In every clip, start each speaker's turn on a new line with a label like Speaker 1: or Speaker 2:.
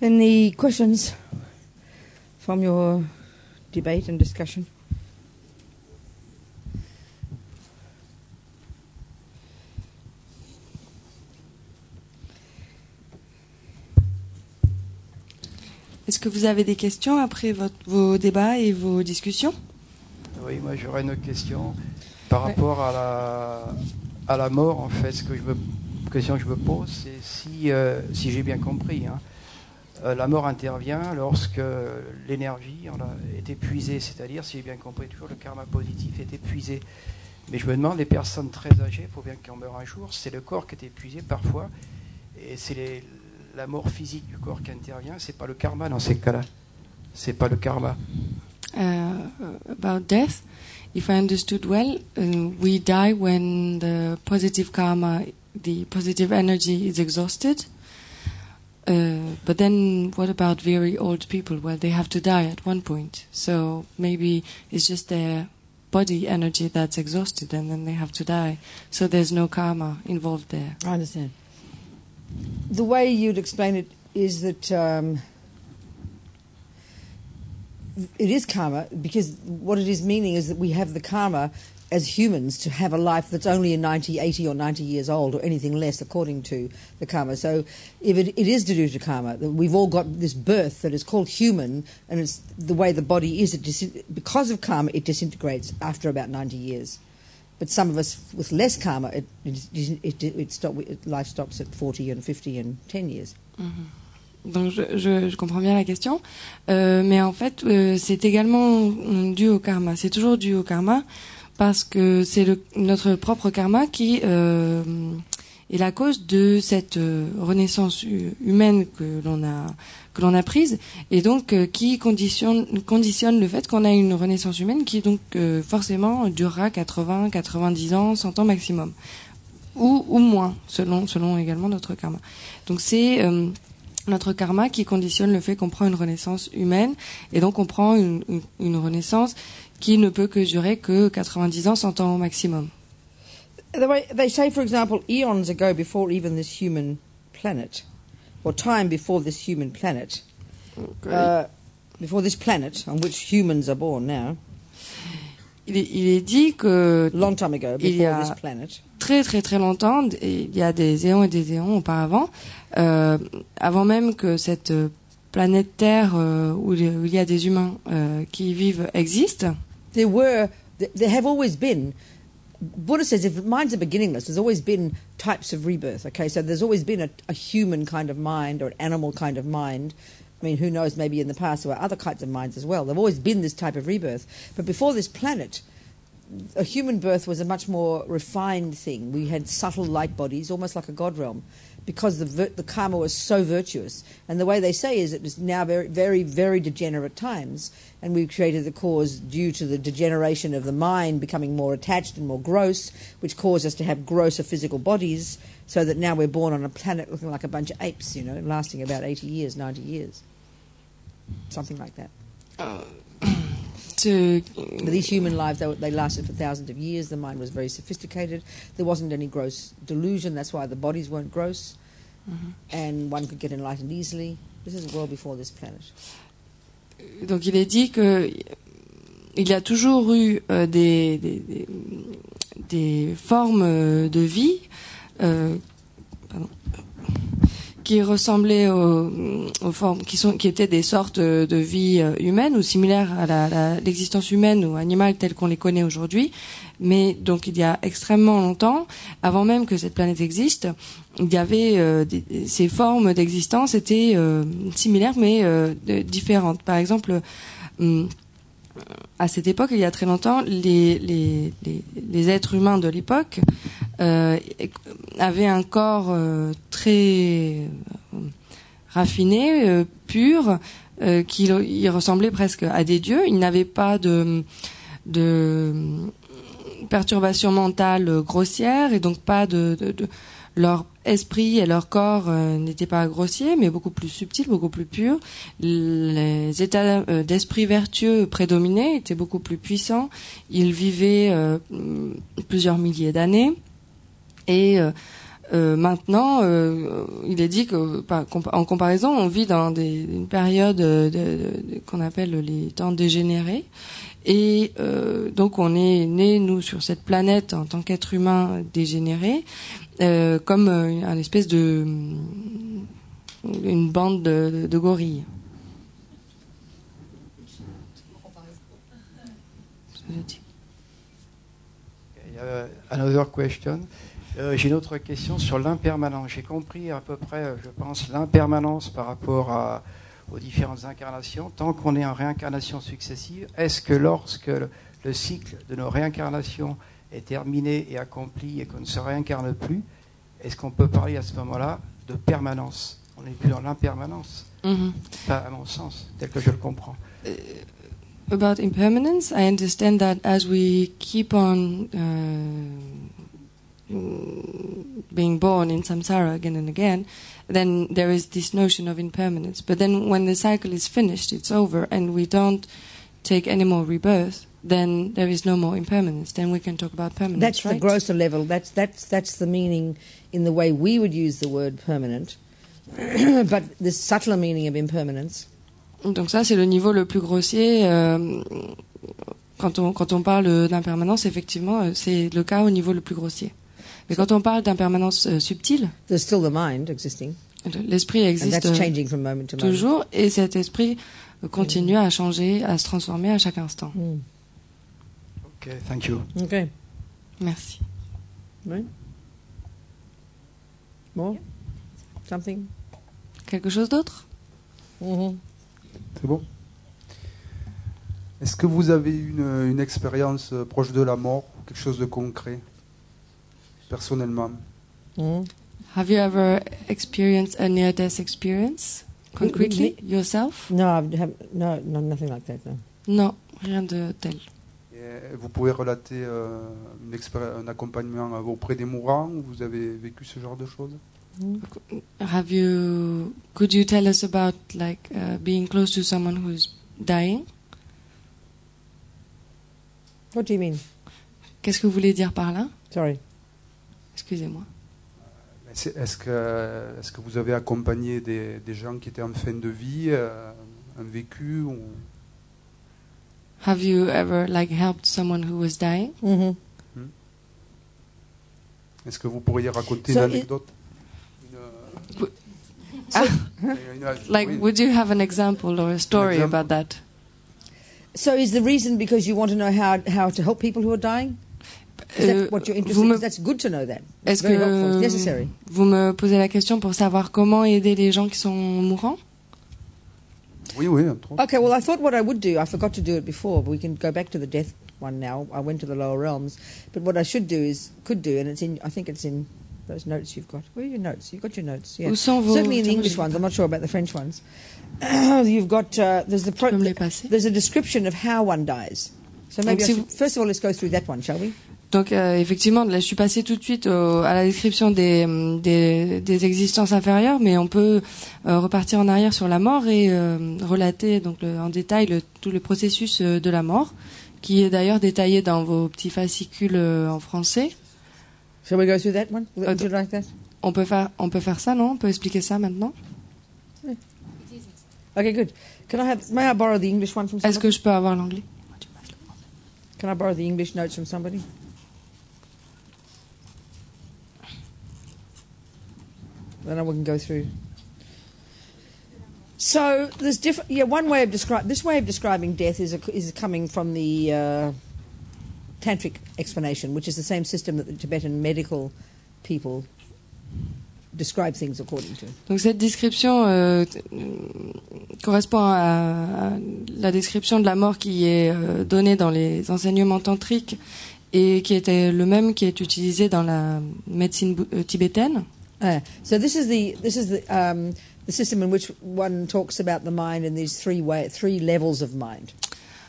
Speaker 1: Any questions from your debate and discussion?
Speaker 2: Est-ce que vous avez des questions après vos débats et vos discussions?
Speaker 3: Oui, moi j'aurais une question par rapport à la mort, en fait. La question que je me pose, c'est si j'ai bien compris, la mort intervient lorsque l'énergie est épuisée, c'est-à-dire, si j'ai bien compris, toujours le karma positif est épuisé. Mais je me demande, les personnes très âgées, il faut bien qu'on meure un jour, c'est le corps qui est épuisé parfois, et c'est la mort physique du corps qui intervient, c'est pas le karma dans ces cas-là. C'est pas le karma.
Speaker 2: About death, if I understood well, we die when the positive karma, the positive energy is exhausted. But then what about very old people? Well, they have to die at one point. So maybe it's just their body energy that's exhausted and then they have to die. So there's no karma involved there.
Speaker 1: I understand. The way you'd explain it is that it is karma, because what it is meaning is that we have the karma as humans to have a life that's only 80 or 90 years old or anything less according to the karma. So if it is due to karma, that we've all got this birth that is called human, and it's the way the body is, because of karma it disintegrates after about 90 years. But some of us with less karma, life stops at 40 and 50 and 10 years.
Speaker 2: Mm-hmm. Donc je comprends bien la question, mais en fait c'est également dû au karma. C'est toujours dû au karma parce que c'est notre propre karma qui est la cause de cette renaissance humaine que l'on a prise, et donc qui conditionne le fait qu'on a une renaissance humaine qui donc forcément durera 80, 90 ans, 100 ans maximum, ou moins selon également notre karma. Donc c'est notre karma qui conditionne le fait qu'on prend une renaissance humaine, et donc on prend une renaissance qui ne peut que durer que 90 ans, 100 ans au maximum.
Speaker 1: They say, for example, eons ago, before even this human planet, or time before this human planet, before this planet on which humans are born now.
Speaker 2: Il est dit que
Speaker 1: long time ago, before this planet,
Speaker 2: très très très longtemps, il y a des éons et des éons auparavant, avant même que cette planète Terre où il y a des humains qui y vivent existe.
Speaker 1: There have always been. Buddha says if minds are beginningless, there's always been types of rebirth. Okay, so there's always been a human kind of mind or an animal kind of mind. I mean, who knows, maybe in the past there were other kinds of minds as well. There've always been this type of rebirth. But before this planet, a human birth was a much more refined thing. We had subtle light bodies, almost like a god realm, because the karma was so virtuous. And the way they say is it was now very, very, very degenerate times, and we created the cause due to the degeneration of the mind becoming more attached and more gross, which caused us to have grosser physical bodies, so that now we're born on a planet looking like a bunch of apes, lasting about 80 years, 90 years. Something like that. These human lives, they lasted for thousands of years. The mind was very sophisticated. There wasn't any gross delusion. That's why the bodies weren't gross. Mm-hmm. And one could get enlightened easily. This is well before this planet.
Speaker 2: Donc il est dit que il y a toujours eu des formes de vie qui ressemblaient aux formes qui étaient des sortes de vie humaines ou similaires à l'existence humaine ou animale telle qu'on les connaît aujourd'hui. Mais donc il y a extrêmement longtemps, avant même que cette planète existe, il y avait ces formes d'existence étaient similaires mais différentes. Par exemple, à cette époque, il y a très longtemps, les êtres humains de l'époque avaient un corps très raffiné, pur, qui ressemblait presque à des dieux. Ils n'avaient pas de perturbation mentale grossière, et donc pas leur esprit et leur corps n'étaient pas grossiers, mais beaucoup plus subtils, beaucoup plus purs. Les états d'esprit vertueux prédominaient, étaient beaucoup plus puissants. Ils vivaient plusieurs milliers d'années, et Maintenant, il est dit que, en comparaison, on vit dans une période qu'on appelle les temps dégénérés. Et donc, on est né, nous, sur cette planète, en tant qu'être humain dégénéré, comme une espèce une bande de gorilles.
Speaker 3: Another question. J'ai une autre question sur l'impermanence. J'ai compris à peu près, je pense, l'impermanence par rapport aux différentes incarnations. Tant qu'on est en réincarnation successive, est-ce que lorsque le cycle de nos réincarnations est terminé et accompli et qu'on ne se réincarne plus, est-ce qu'on peut parler à ce moment-là de permanence? On n'est plus dans l'impermanence, pas à mon sens, tel que je le comprends.
Speaker 2: About impermanence, I understand that as we keep on being born in samsara again and again, then there is this notion of impermanence. But then when the cycle is finished, it's over, and we don't take any more rebirth, then there is no more impermanence. Then we can talk about permanence.
Speaker 1: That's
Speaker 2: right?
Speaker 1: the grosser level. That's the meaning in the way we would use the word permanent. But the subtler meaning of impermanence.
Speaker 2: Donc ça, c'est le niveau le plus grossier. Quand on parle d'impermanence, effectivement, c'est le cas au niveau le plus grossier. Mais quand on parle d'impermanence subtile,
Speaker 1: there's still the mind existing.
Speaker 2: L'esprit existe
Speaker 1: And that's changing from moment to moment.
Speaker 2: toujours, et cet esprit continue à changer, à se transformer à chaque instant.
Speaker 3: Ok, thank you.
Speaker 1: Okay.
Speaker 2: Merci.
Speaker 1: Right? More? Something?
Speaker 2: Quelque chose d'autre?
Speaker 4: C'est bon. Est-ce que vous avez une expérience proche de la mort, quelque chose de concret, personnellement?
Speaker 2: Have you ever experienced a near-death experience, concretely, yourself?
Speaker 1: No, no, nothing like that, no.
Speaker 2: Non, rien de tel.
Speaker 4: Et vous pouvez relater un accompagnement auprès des mourants, où vous avez vécu ce genre de choses?
Speaker 2: Could you tell us about being close to someone who's dying?
Speaker 1: What do you mean?
Speaker 2: Qu'est-ce que vous voulez dire par là?
Speaker 1: Sorry.
Speaker 2: Excusez-moi.
Speaker 4: Est-ce que vous avez accompagné des gens qui étaient en fin de vie, un vécu ou...
Speaker 2: Have you ever helped someone who was dying?
Speaker 4: Est-ce que vous pourriez raconter une anecdote?
Speaker 2: Would you have an example or a story about that?
Speaker 1: So is the reason because you want to know how to help people who are dying? Is that what you're interested in? That's good to know that. It's very helpful. It's necessary.
Speaker 2: Vous me posez la question pour savoir comment aider les gens qui sont mourants?
Speaker 4: Oui.
Speaker 1: Okay, well, I thought what I would do, I forgot to do it before, but we can go back to the death one now. I went to the lower realms. But what I could do, and I think it's in those notes you've got. Where are your notes? You've got your notes, yeah. Certainly in the English ones. I'm not sure about the French ones. You've got, there's a description of how one dies. So maybe first of all, let's go through that one, shall we?
Speaker 2: Donc effectivement, là, je suis passée tout de suite à la description des existences inférieures, mais on peut repartir en arrière sur la mort et relater donc en détail tout le processus de la mort, qui est d'ailleurs détaillé dans vos petits fascicules en français.
Speaker 1: Shall we go through that one? Would you like that?
Speaker 2: On peut faire ça, non? On peut expliquer ça maintenant?
Speaker 1: Yeah. Okay, good. May I borrow the English one from somebody?
Speaker 2: Est-ce que je peux avoir l'anglais?
Speaker 1: Can I borrow the English notes from somebody? Then we can go through. So there's different. Yeah, one way of describing death is coming from the tantric explanation, which is the same system that the Tibetan medical people describe things according to.
Speaker 2: Donc cette description correspond à la description de la mort qui est donnée dans les enseignements tantriques et qui était le même qui est utilisé dans la médecine tibétaine.
Speaker 1: So this is the system in which one talks about the mind in these three levels of mind.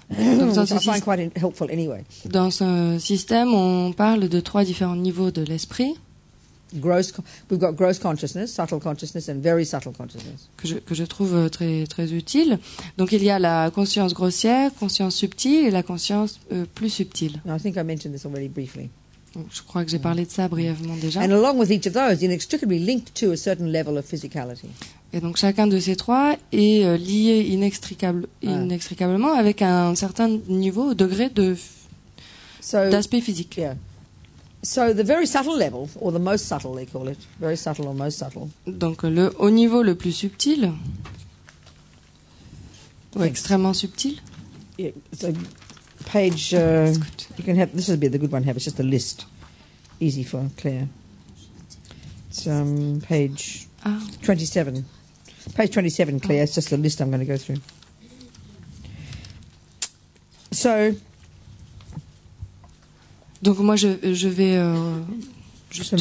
Speaker 1: Which I find quite helpful anyway.
Speaker 2: Dans ce système, on parle de 3 différents niveaux de l'esprit.
Speaker 1: We've got gross consciousness, subtle consciousness, and very subtle consciousness.
Speaker 2: Que je trouve très très utile. Donc il y a la conscience grossière, conscience subtile et la conscience plus subtile.
Speaker 1: No, I think I mentioned this already briefly.
Speaker 2: Je crois que j'ai parlé de ça brièvement déjà.
Speaker 1: And along with each of those, inextricably linked to a certain level of physicality.
Speaker 2: Et donc chacun de ces trois est lié inextricablement avec un certain niveau, degré d'aspect physique.
Speaker 1: Yeah. So the very subtle level, or the most subtle they call it, very subtle or most subtle.
Speaker 2: Donc au niveau le plus subtil, ou extrêmement subtil.
Speaker 1: Yeah, so page, you can have, this would be the good one to have, it's just a list. Easy for Claire. It's page 27. Page 27, Claire, it's just a list I'm going to go through. So...
Speaker 2: Donc moi je vais juste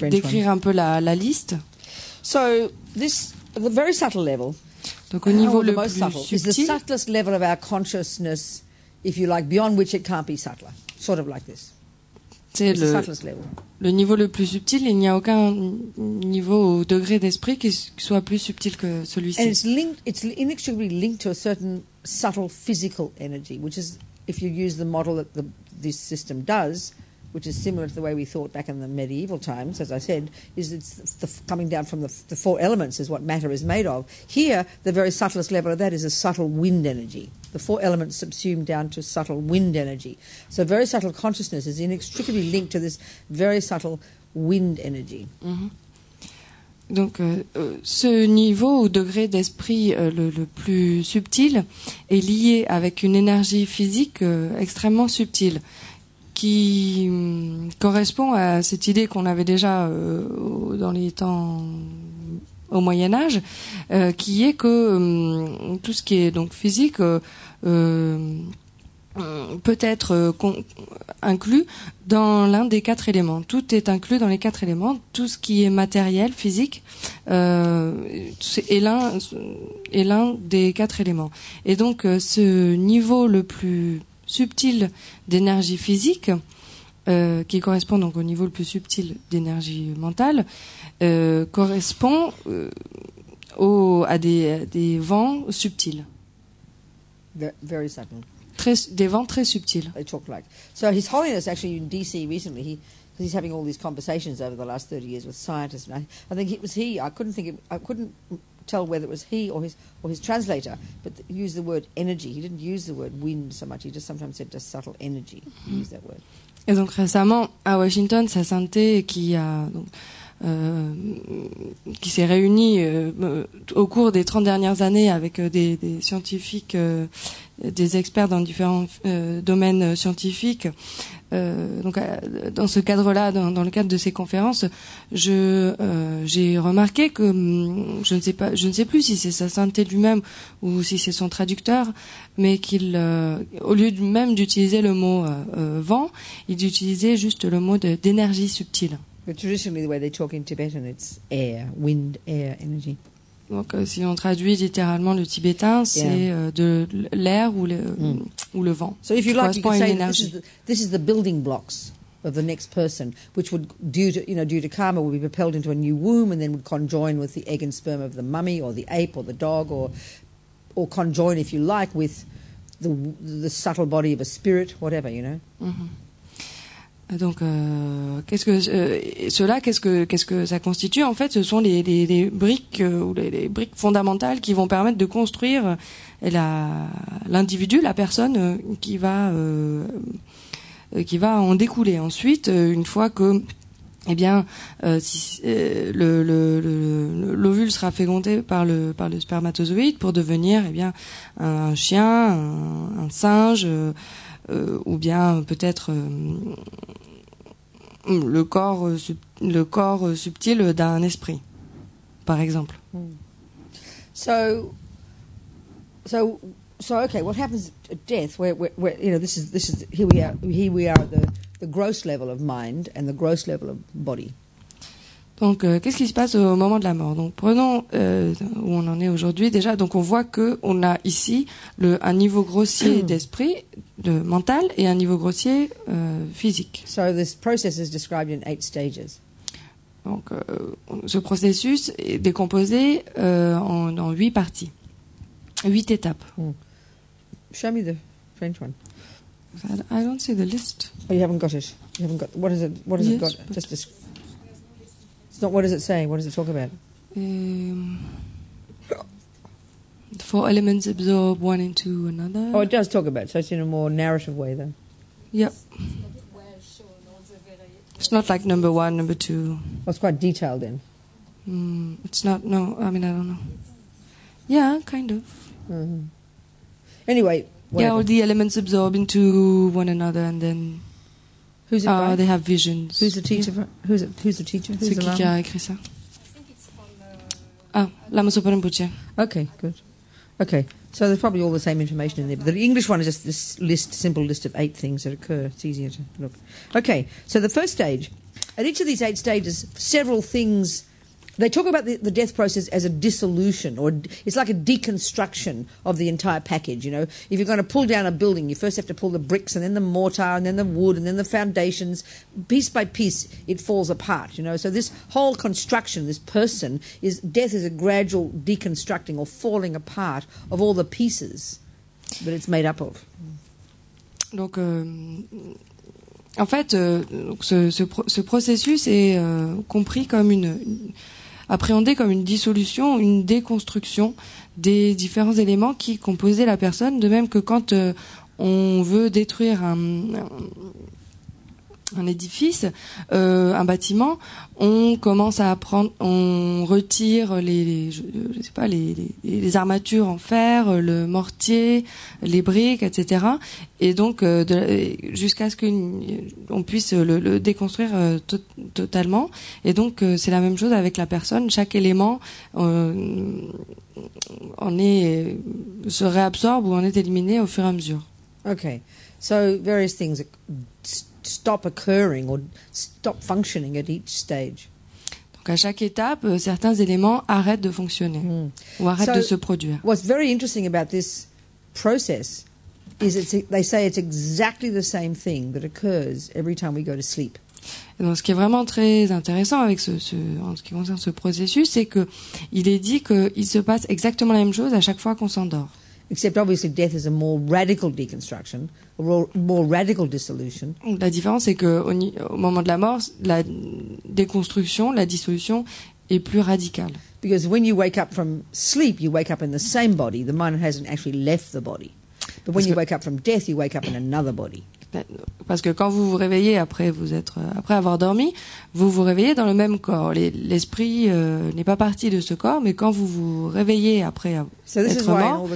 Speaker 2: décrire un peu la liste.
Speaker 1: So this, the very subtle level.
Speaker 2: Donc au niveau le plus
Speaker 1: subtle is the subtlest level of our consciousness, if you like, beyond which it can't be subtler. Sort of like this.
Speaker 2: C'est le niveau le plus subtil. Il n'y a aucun niveau ou degré d'esprit qui soit plus subtil que celui-ci.
Speaker 1: And it's inextricably linked to a certain subtle physical energy, which is, if you use the model that this system does, which is similar to the way we thought back in the medieval times, as I said, is it's coming down from the four elements is what matter is made of. Here, the very subtlest level of that is a subtle wind energy. The four elements subsumed down to subtle wind energy. So very subtle consciousness is inextricably linked to this very subtle wind energy.
Speaker 2: Mm-hmm. Donc, ce niveau ou degré d'esprit le plus subtil est lié avec une énergie physique extrêmement subtile, qui correspond à cette idée qu'on avait déjà dans les temps au Moyen Âge, qui est que tout ce qui est donc physique peut être inclus dans l'un des quatre éléments. Tout est inclus dans les quatre éléments. Tout ce qui est matériel, physique, est l'un des quatre éléments. Et donc, ce niveau le plus subtil d'énergie physique, qui correspond donc au niveau le plus subtil d'énergie mentale, correspond à des vents subtils.
Speaker 1: Very subtle.
Speaker 2: Des vents très subtils.
Speaker 1: They talk like. So His Holiness actually in DC recently, he's having all these conversations over the last 30 years with scientists, and I think it was he. I couldn't tell whether it was he or his translator, but he used the word energy. He didn't use the word wind so much. He just sometimes said just subtle energy. He used that word.
Speaker 2: Et donc récemment à Washington, sa sainteté qui s'est réunie au cours des 30 dernières années avec des scientifiques, des experts dans différents domaines scientifiques. Donc dans ce cadre-là, dans le cadre de ces conférences, j'ai remarqué que je ne sais plus si c'est sa sainteté lui-même ou si c'est son traducteur, mais qu'il, au lieu même d'utiliser le mot vent, il utilisait juste le mot d'énergie subtile.
Speaker 1: But traditionally, the way they talk in Tibetan, it's air, wind, air, energy.
Speaker 2: Donc, si on traduit littéralement le tibétain, c'est de l'air ou le vent.
Speaker 1: So, if you like, you can say this is the building blocks of the next person, which would, due to karma, would be propelled into a new womb, and then would conjoin with the egg and sperm of the mummy or the ape or the dog, or conjoin, if you like, with the subtle body of a spirit, whatever, you know.
Speaker 2: Mm-hmm. Donc, qu'est-ce que ça constitue? En fait, ce sont les briques ou les briques fondamentales qui vont permettre de construire l'individu, la personne qui va en découler. Ensuite, une fois que, eh bien, si, l'ovule sera fécondé par le spermatozoïde pour devenir, eh bien, un chien, un singe. Ou bien peut-être le corps subtil d'un esprit, par exemple.
Speaker 1: So okay, what happens at death? Where this is here we are at the gross level of mind and the gross level of body.
Speaker 2: Donc, qu'est-ce qui se passe au moment de la mort? Donc, prenons où on en est aujourd'hui. Déjà, donc on voit que on a ici un niveau grossier d'esprit, de mental, et un niveau grossier physique.
Speaker 1: So this process is described in 8 stages.
Speaker 2: Donc, ce processus est décomposé en 8 parties, 8 étapes.
Speaker 1: Show me the French one.
Speaker 2: I don't see the list.
Speaker 1: Oh, you haven't got it. You haven't got. What is it? What has it got? Just. It's not. What does it say? What does it talk about?
Speaker 2: The 4 elements absorb one into another.
Speaker 1: Oh, it does talk about it, so it's in a more narrative way, though.
Speaker 2: Yep. It's not like number 1, number 2.
Speaker 1: Well, it's quite detailed then.
Speaker 2: It's not, no, I mean, I don't know. Yeah, kind of.
Speaker 1: Mm-hmm. Anyway, whatever.
Speaker 2: Yeah, all the elements absorb into one another and then
Speaker 1: Who's it by?
Speaker 2: they have visions.
Speaker 1: Who's the teacher? Who's the teacher? Who's
Speaker 2: C'est
Speaker 1: the
Speaker 2: qui a écrit ça? Lama Zopa Rinpoche.
Speaker 1: Okay, good. Okay, so there's probably all the same information in there. But the English one is just this simple list of 8 things that occur. It's easier to look. Okay, so the first stage. At each of these 8 stages, several things. They talk about the death process as a dissolution, or it's like a deconstruction of the entire package, you know. If you're going to pull down a building, you first have to pull the bricks and then the mortar and then the wood and then the foundations. Piece by piece, it falls apart, you know. So this whole construction, this person, death is a gradual deconstructing or falling apart of all the pieces that it's made up of.
Speaker 2: Donc, en fait, ce processus est compris comme appréhendé comme une dissolution, une déconstruction des différents éléments qui composaient la personne, de même que quand on veut détruire un édifice, un bâtiment, on commence à on retire je sais pas, les armatures en fer, le mortier, les briques, etc. Et donc jusqu'à ce qu'on puisse le déconstruire totalement. Et donc c'est la même chose avec la personne. Chaque élément se réabsorbe ou en est éliminé au fur et à mesure.
Speaker 1: Okay, so various things stop occurring or stop functioning at each stage.
Speaker 2: Donc à chaque étape, certains éléments arrêtent de fonctionner ou arrêtent de se produire.
Speaker 1: What's very interesting about this process is they say it's exactly the same thing that occurs every time we go to sleep.
Speaker 2: Et donc, ce qui est vraiment très intéressant avec en ce qui concerne ce processus, c'est que il est dit qu'il se passe exactement la même chose à chaque fois qu'on s'endort.
Speaker 1: Except obviously death is a more radical deconstruction, a more radical dissolution.
Speaker 2: La différence, c'est que au moment de la mort, la déconstruction, la dissolution est plus radicale.
Speaker 1: Because when you wake up from sleep, you wake up in the same body. The mind hasn't actually left the body. But when you wake up from death, you wake up in another body.
Speaker 2: Parce que quand vous vous réveillez après avoir dormi, vous vous réveillez dans le même corps. L'esprit n'est pas parti de ce corps, mais quand vous vous réveillez après être mort,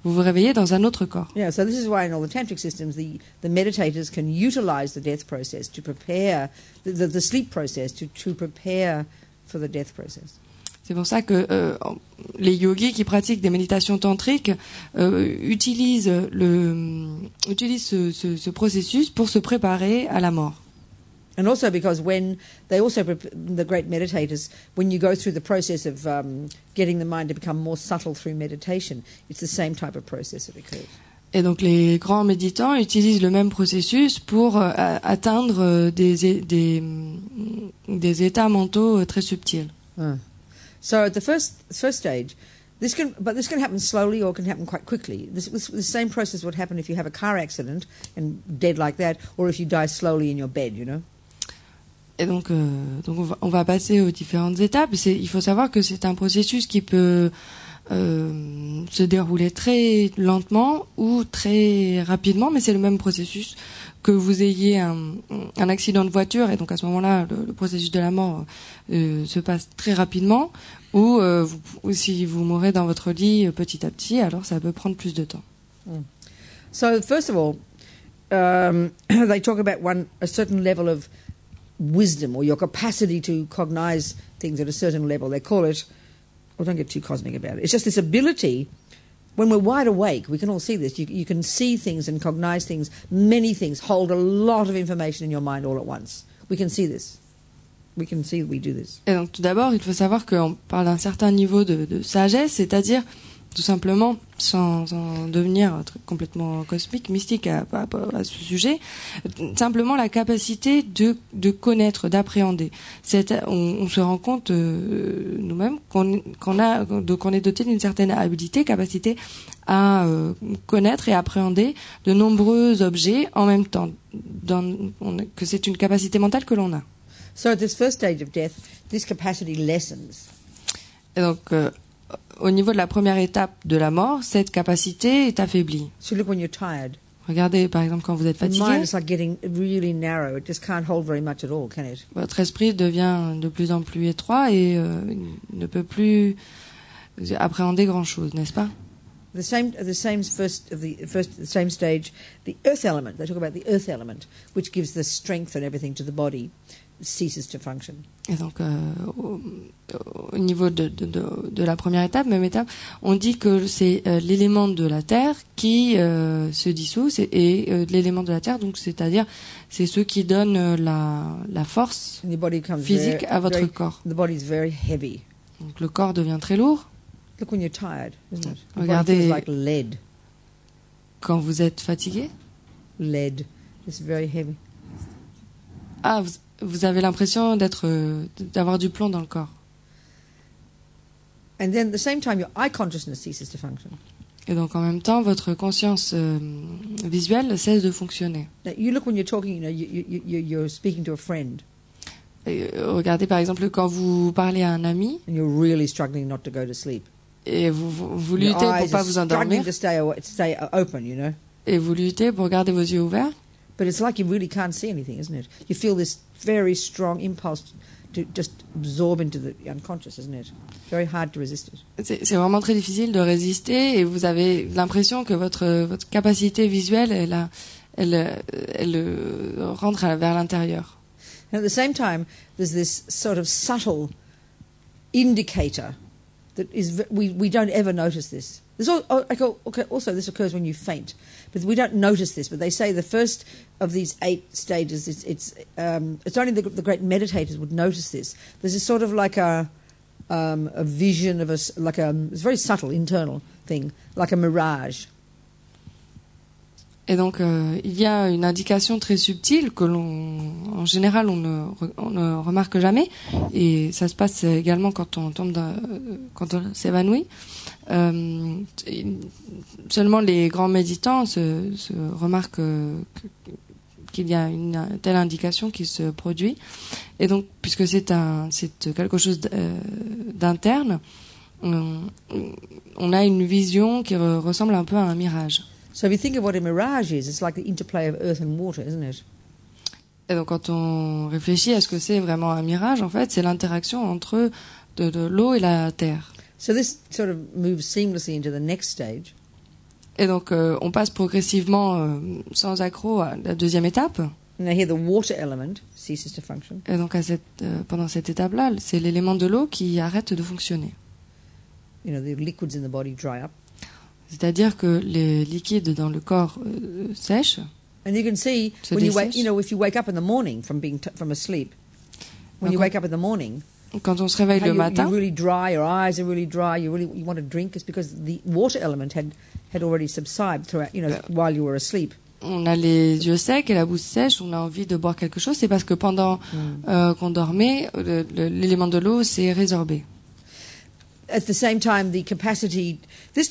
Speaker 2: vous vous réveillez dans un autre corps.
Speaker 1: Yeah, so this is why in all the tantric systems, the meditators can utilize the death process to prepare the sleep process to prepare for the death process.
Speaker 2: C'est pour ça que les yogis qui pratiquent des méditations tantriques utilisent ce processus pour se préparer à la mort.
Speaker 1: And also because when the great meditators, when you go through the process of getting the mind to become more subtle through meditation, it's the same type of process that occurs.
Speaker 2: Et donc les grands méditants utilisent le même processus pour atteindre des états mentaux très subtils.
Speaker 1: So at the first stage, this can happen slowly or can happen quite quickly. The same process would happen if you have a car accident and dead like that, or if you die slowly in your bed, you know.
Speaker 2: Et donc on va passer aux différentes étapes. Il faut savoir que c'est un processus qui peut se dérouler très lentement ou très rapidement, mais c'est le même processus. Que vous ayez un accident de voiture, et donc à ce moment-là, le processus de la mort se passe très rapidement, ou si vous mourrez dans votre lit petit à petit, alors ça peut prendre plus de temps.
Speaker 1: So first of all, they talk about a certain level of wisdom, or your capacity to cognize things at a certain level. They call it, well, don't get too cosmic about it. It's just this ability. When we're wide awake, we can all see this. You can see things and cognize things. Many things hold a lot of information in your mind all at once. We can see this. We do this.
Speaker 2: Et donc tout d'abord, il faut savoir qu'on parle d'un certain niveau de sagesse, c'est-à-dire tout simplement, sans devenir complètement cosmique, mystique à ce sujet, simplement la capacité de connaître, d'appréhender. On se rend compte nous-mêmes qu'on est doté d'une certaine habilité, capacité à connaître et appréhender de nombreux objets en même temps, que c'est une capacité mentale que l'on a.
Speaker 1: So at this first stage of death, this capacity lessens.
Speaker 2: Et donc, au niveau de la première étape de la mort, cette capacité est affaiblie.
Speaker 1: So look when you're tired.
Speaker 2: Regardez, par exemple, quand vous êtes
Speaker 1: The mind
Speaker 2: fatigué,
Speaker 1: is like getting really narrow. It just can't hold very much at all, can it?
Speaker 2: votre esprit devient de plus en plus étroit et ne peut plus appréhender grand-chose, n'est-ce pas?
Speaker 1: The same stage, the earth element. They talk about the earth element, which gives the strength and everything to the body, ceases to function.
Speaker 2: Et donc, au niveau de la première étape, même étape, on dit que c'est l'élément de la terre qui se dissout, et l'élément de la terre, donc c'est-à-dire c'est ce qui donne la force
Speaker 1: And the body becomes
Speaker 2: physique à votre corps.
Speaker 1: The body is very heavy.
Speaker 2: Donc le corps devient très lourd.
Speaker 1: Look when you're tired, isn't it? The
Speaker 2: Regardez.
Speaker 1: body feels like lead.
Speaker 2: Quand vous êtes fatigué,
Speaker 1: Lead. It's very heavy.
Speaker 2: ah, vous avez l'impression d'avoir du plomb dans le corps.
Speaker 1: And then at the same time, your eye consciousness ceases to function.
Speaker 2: Et donc en même temps, votre conscience visuelle cesse de fonctionner.
Speaker 1: Now, you look when you're talking, you're speaking to a friend,
Speaker 2: Et, regardez par exemple quand vous parlez à un ami
Speaker 1: and you're really struggling not to go to sleep.
Speaker 2: et vous
Speaker 1: Your
Speaker 2: luttez pour
Speaker 1: eyes
Speaker 2: pas
Speaker 1: are
Speaker 2: vous
Speaker 1: struggling
Speaker 2: endormir
Speaker 1: to stay open,
Speaker 2: et vous luttez pour garder vos yeux ouverts.
Speaker 1: But it's like you really can't see anything, isn't it? You feel this very strong impulse to just absorb into the unconscious, isn't it? Very hard to resist it.
Speaker 2: C'est vraiment très difficile de résister et vous avez l'impression que votre capacité visuelle elle rentre vers l'intérieur.
Speaker 1: And at the same time, there's this sort of subtle indicator that is we don't ever notice this. There's also this occurs when you faint, but we don't notice this. But they say the first of these 8 stages, it's only the great meditators would notice this. There's this sort of like a vision of it's very subtle internal thing, like a mirage.
Speaker 2: Et donc il y a une indication très subtile que en général on ne remarque jamais, et ça se passe également quand on s'évanouit. Seulement les grands méditants se remarquent qu'il y a une telle indication qui se produit, et donc puisque c'est quelque chose d'interne, on a une vision qui ressemble un peu à un mirage.
Speaker 1: So if you think of what a mirage is, it's like the interplay of earth and water, isn't it?
Speaker 2: Et donc quand on réfléchit à ce que c'est vraiment un mirage, en fait, c'est l'interaction entre de l'eau et la terre.
Speaker 1: So this sort of moves seamlessly into the next stage.
Speaker 2: Et donc on passe progressivement sans accroc à la deuxième étape.
Speaker 1: And now here the water element ceases to function.
Speaker 2: Et donc pendant cette étape-là, c'est l'élément de l'eau qui arrête de fonctionner.
Speaker 1: The liquids in the body dry up.
Speaker 2: C'est-à-dire que les liquides dans le corps sèchent.
Speaker 1: And you can see when you wake, if you wake up in the morning from asleep, when you wake up in the morning,
Speaker 2: quand on se réveille le matin,
Speaker 1: you're really dry, your eyes are really dry, you want to drink, it's because the water element had already subsided throughout, while you were asleep.
Speaker 2: On a les yeux secs et la bouche sèche, on a envie de boire quelque chose, c'est parce que pendant qu'on dormait, l'élément de l'eau s'est résorbé.
Speaker 1: At the same time, the capacity, this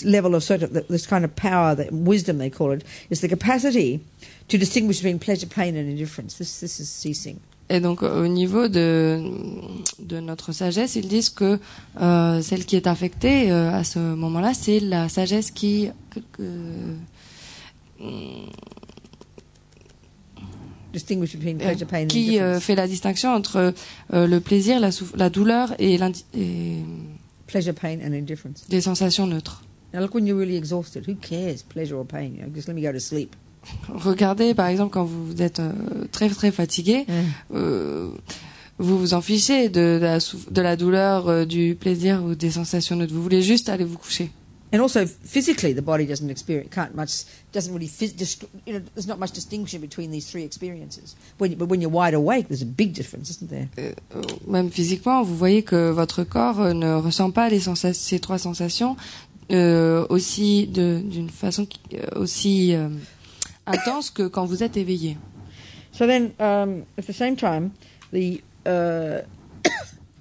Speaker 1: level of sort of this kind of power, that wisdom they call it, is the capacity to distinguish between pleasure, pain, and indifference. This is ceasing.
Speaker 2: Et donc au niveau de notre sagesse, ils disent que celle qui est affectée à ce moment-là, c'est la sagesse qui
Speaker 1: Distinguish between pleasure, pain, and indifference.
Speaker 2: Fait la distinction entre le plaisir, la douleur et
Speaker 1: pleasure, pain, and indifference.
Speaker 2: Des sensations neutres.
Speaker 1: Now look when you're really exhausted. Who cares, pleasure or pain? Just let me go to sleep.
Speaker 2: Regardez, par exemple, quand vous êtes très très fatigué, vous vous en fichez de la douleur, du plaisir ou des sensations neutres. Vous voulez juste aller vous coucher.
Speaker 1: And also physically, the body doesn't really, there's not much distinction between these three experiences. But when you're wide awake, there's a big difference, isn't there?
Speaker 2: Même physiquement, vous voyez que votre corps ne ressent pas ces trois sensations aussi d'une façon aussi intense que quand vous êtes éveillé.
Speaker 1: So then, at the same time, the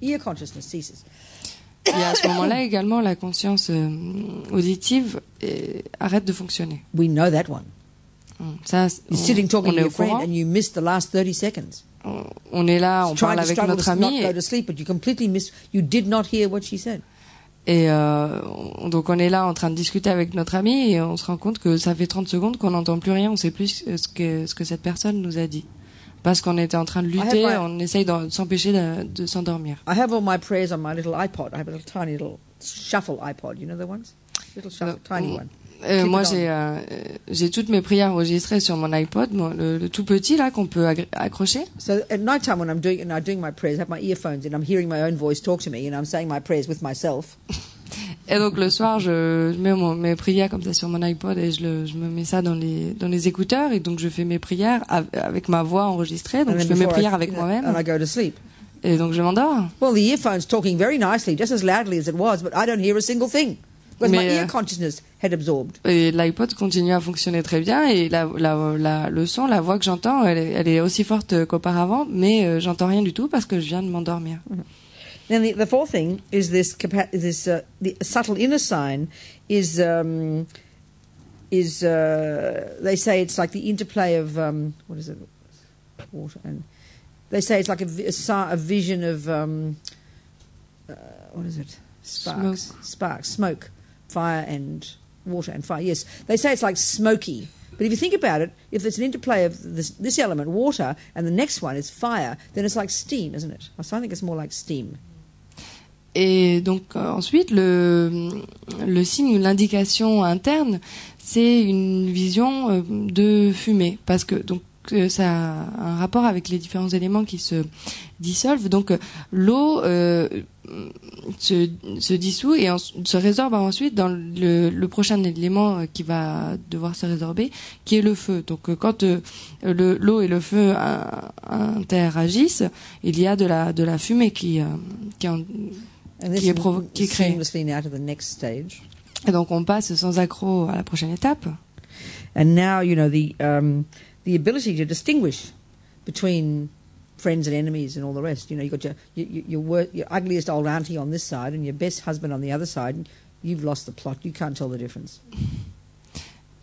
Speaker 1: ear consciousness ceases.
Speaker 2: Et à ce moment-là également, la conscience auditive arrête de fonctionner.
Speaker 1: We know that one.
Speaker 2: Ça,
Speaker 1: You're sitting talking to
Speaker 2: est
Speaker 1: your
Speaker 2: au courant.
Speaker 1: friend and you missed the last 30 seconds.
Speaker 2: On est là, on parle avec
Speaker 1: Trying to
Speaker 2: notre
Speaker 1: struggle to
Speaker 2: ami.
Speaker 1: not go to sleep, but you completely you did not hear what she said.
Speaker 2: Et donc on est là en train de discuter avec notre ami et on se rend compte que ça fait 30 secondes qu'on n'entend plus rien, on sait plus ce que cette personne nous a dit. Parce qu'on était en train de lutter, on essaye de s'empêcher de s'endormir.
Speaker 1: I have all my prayers on my little iPod. I have a little tiny little shuffle iPod, you know the ones? Little shuffle, tiny one.
Speaker 2: Moi j'ai toutes mes prières enregistrées sur mon iPod, le tout petit là qu'on peut accrocher.
Speaker 1: So at night time when I'm doing my prayers, I have my earphones and I'm hearing my own voice talk to me and I'm saying my prayers with myself.
Speaker 2: Et donc le soir, je mets mes prières comme ça sur mon iPod et je me mets ça dans les écouteurs et donc je fais mes prières avec ma voix enregistrée. Donc je fais mes prières avec moi-même.
Speaker 1: And I go to sleep.
Speaker 2: Et donc je m'endors.
Speaker 1: Well, the earphone's talking very nicely, just as loudly as it was, but I don't hear a single thing because my ear consciousness had absorbed.
Speaker 2: Et l'iPod continue à fonctionner très bien et le son, la voix que j'entends, elle est aussi forte qu'auparavant, mais j'entends rien du tout parce que je viens de m'endormir.
Speaker 1: Then the fourth thing is the subtle inner sign is they say it's like the interplay of what is it, water, and they say it's like a vision of what is it, smoke, fire and water and fire. Yes, they say it's like smoky. But if you think about it, if there's an interplay of this element, water, and the next one is fire, then it's like steam, isn't it? So I think it's more like steam.
Speaker 2: Et donc ensuite, le signe, l'indication interne, c'est une vision de fumée, parce que donc ça a un rapport avec les différents éléments qui se dissolvent. Donc l'eau se dissout et se résorbe ensuite dans le prochain élément qui va devoir se résorber, qui est le feu. Donc quand l'eau et le feu interagissent, il y a de la fumée qui est créée. Et donc on passe sans accroc à la prochaine étape.
Speaker 1: And now you know the ability to distinguish between friends and enemies and all the rest. You know, you've got your ugliest old auntie on this side and your best husband on the other side. And you've lost the plot. You can't tell the difference.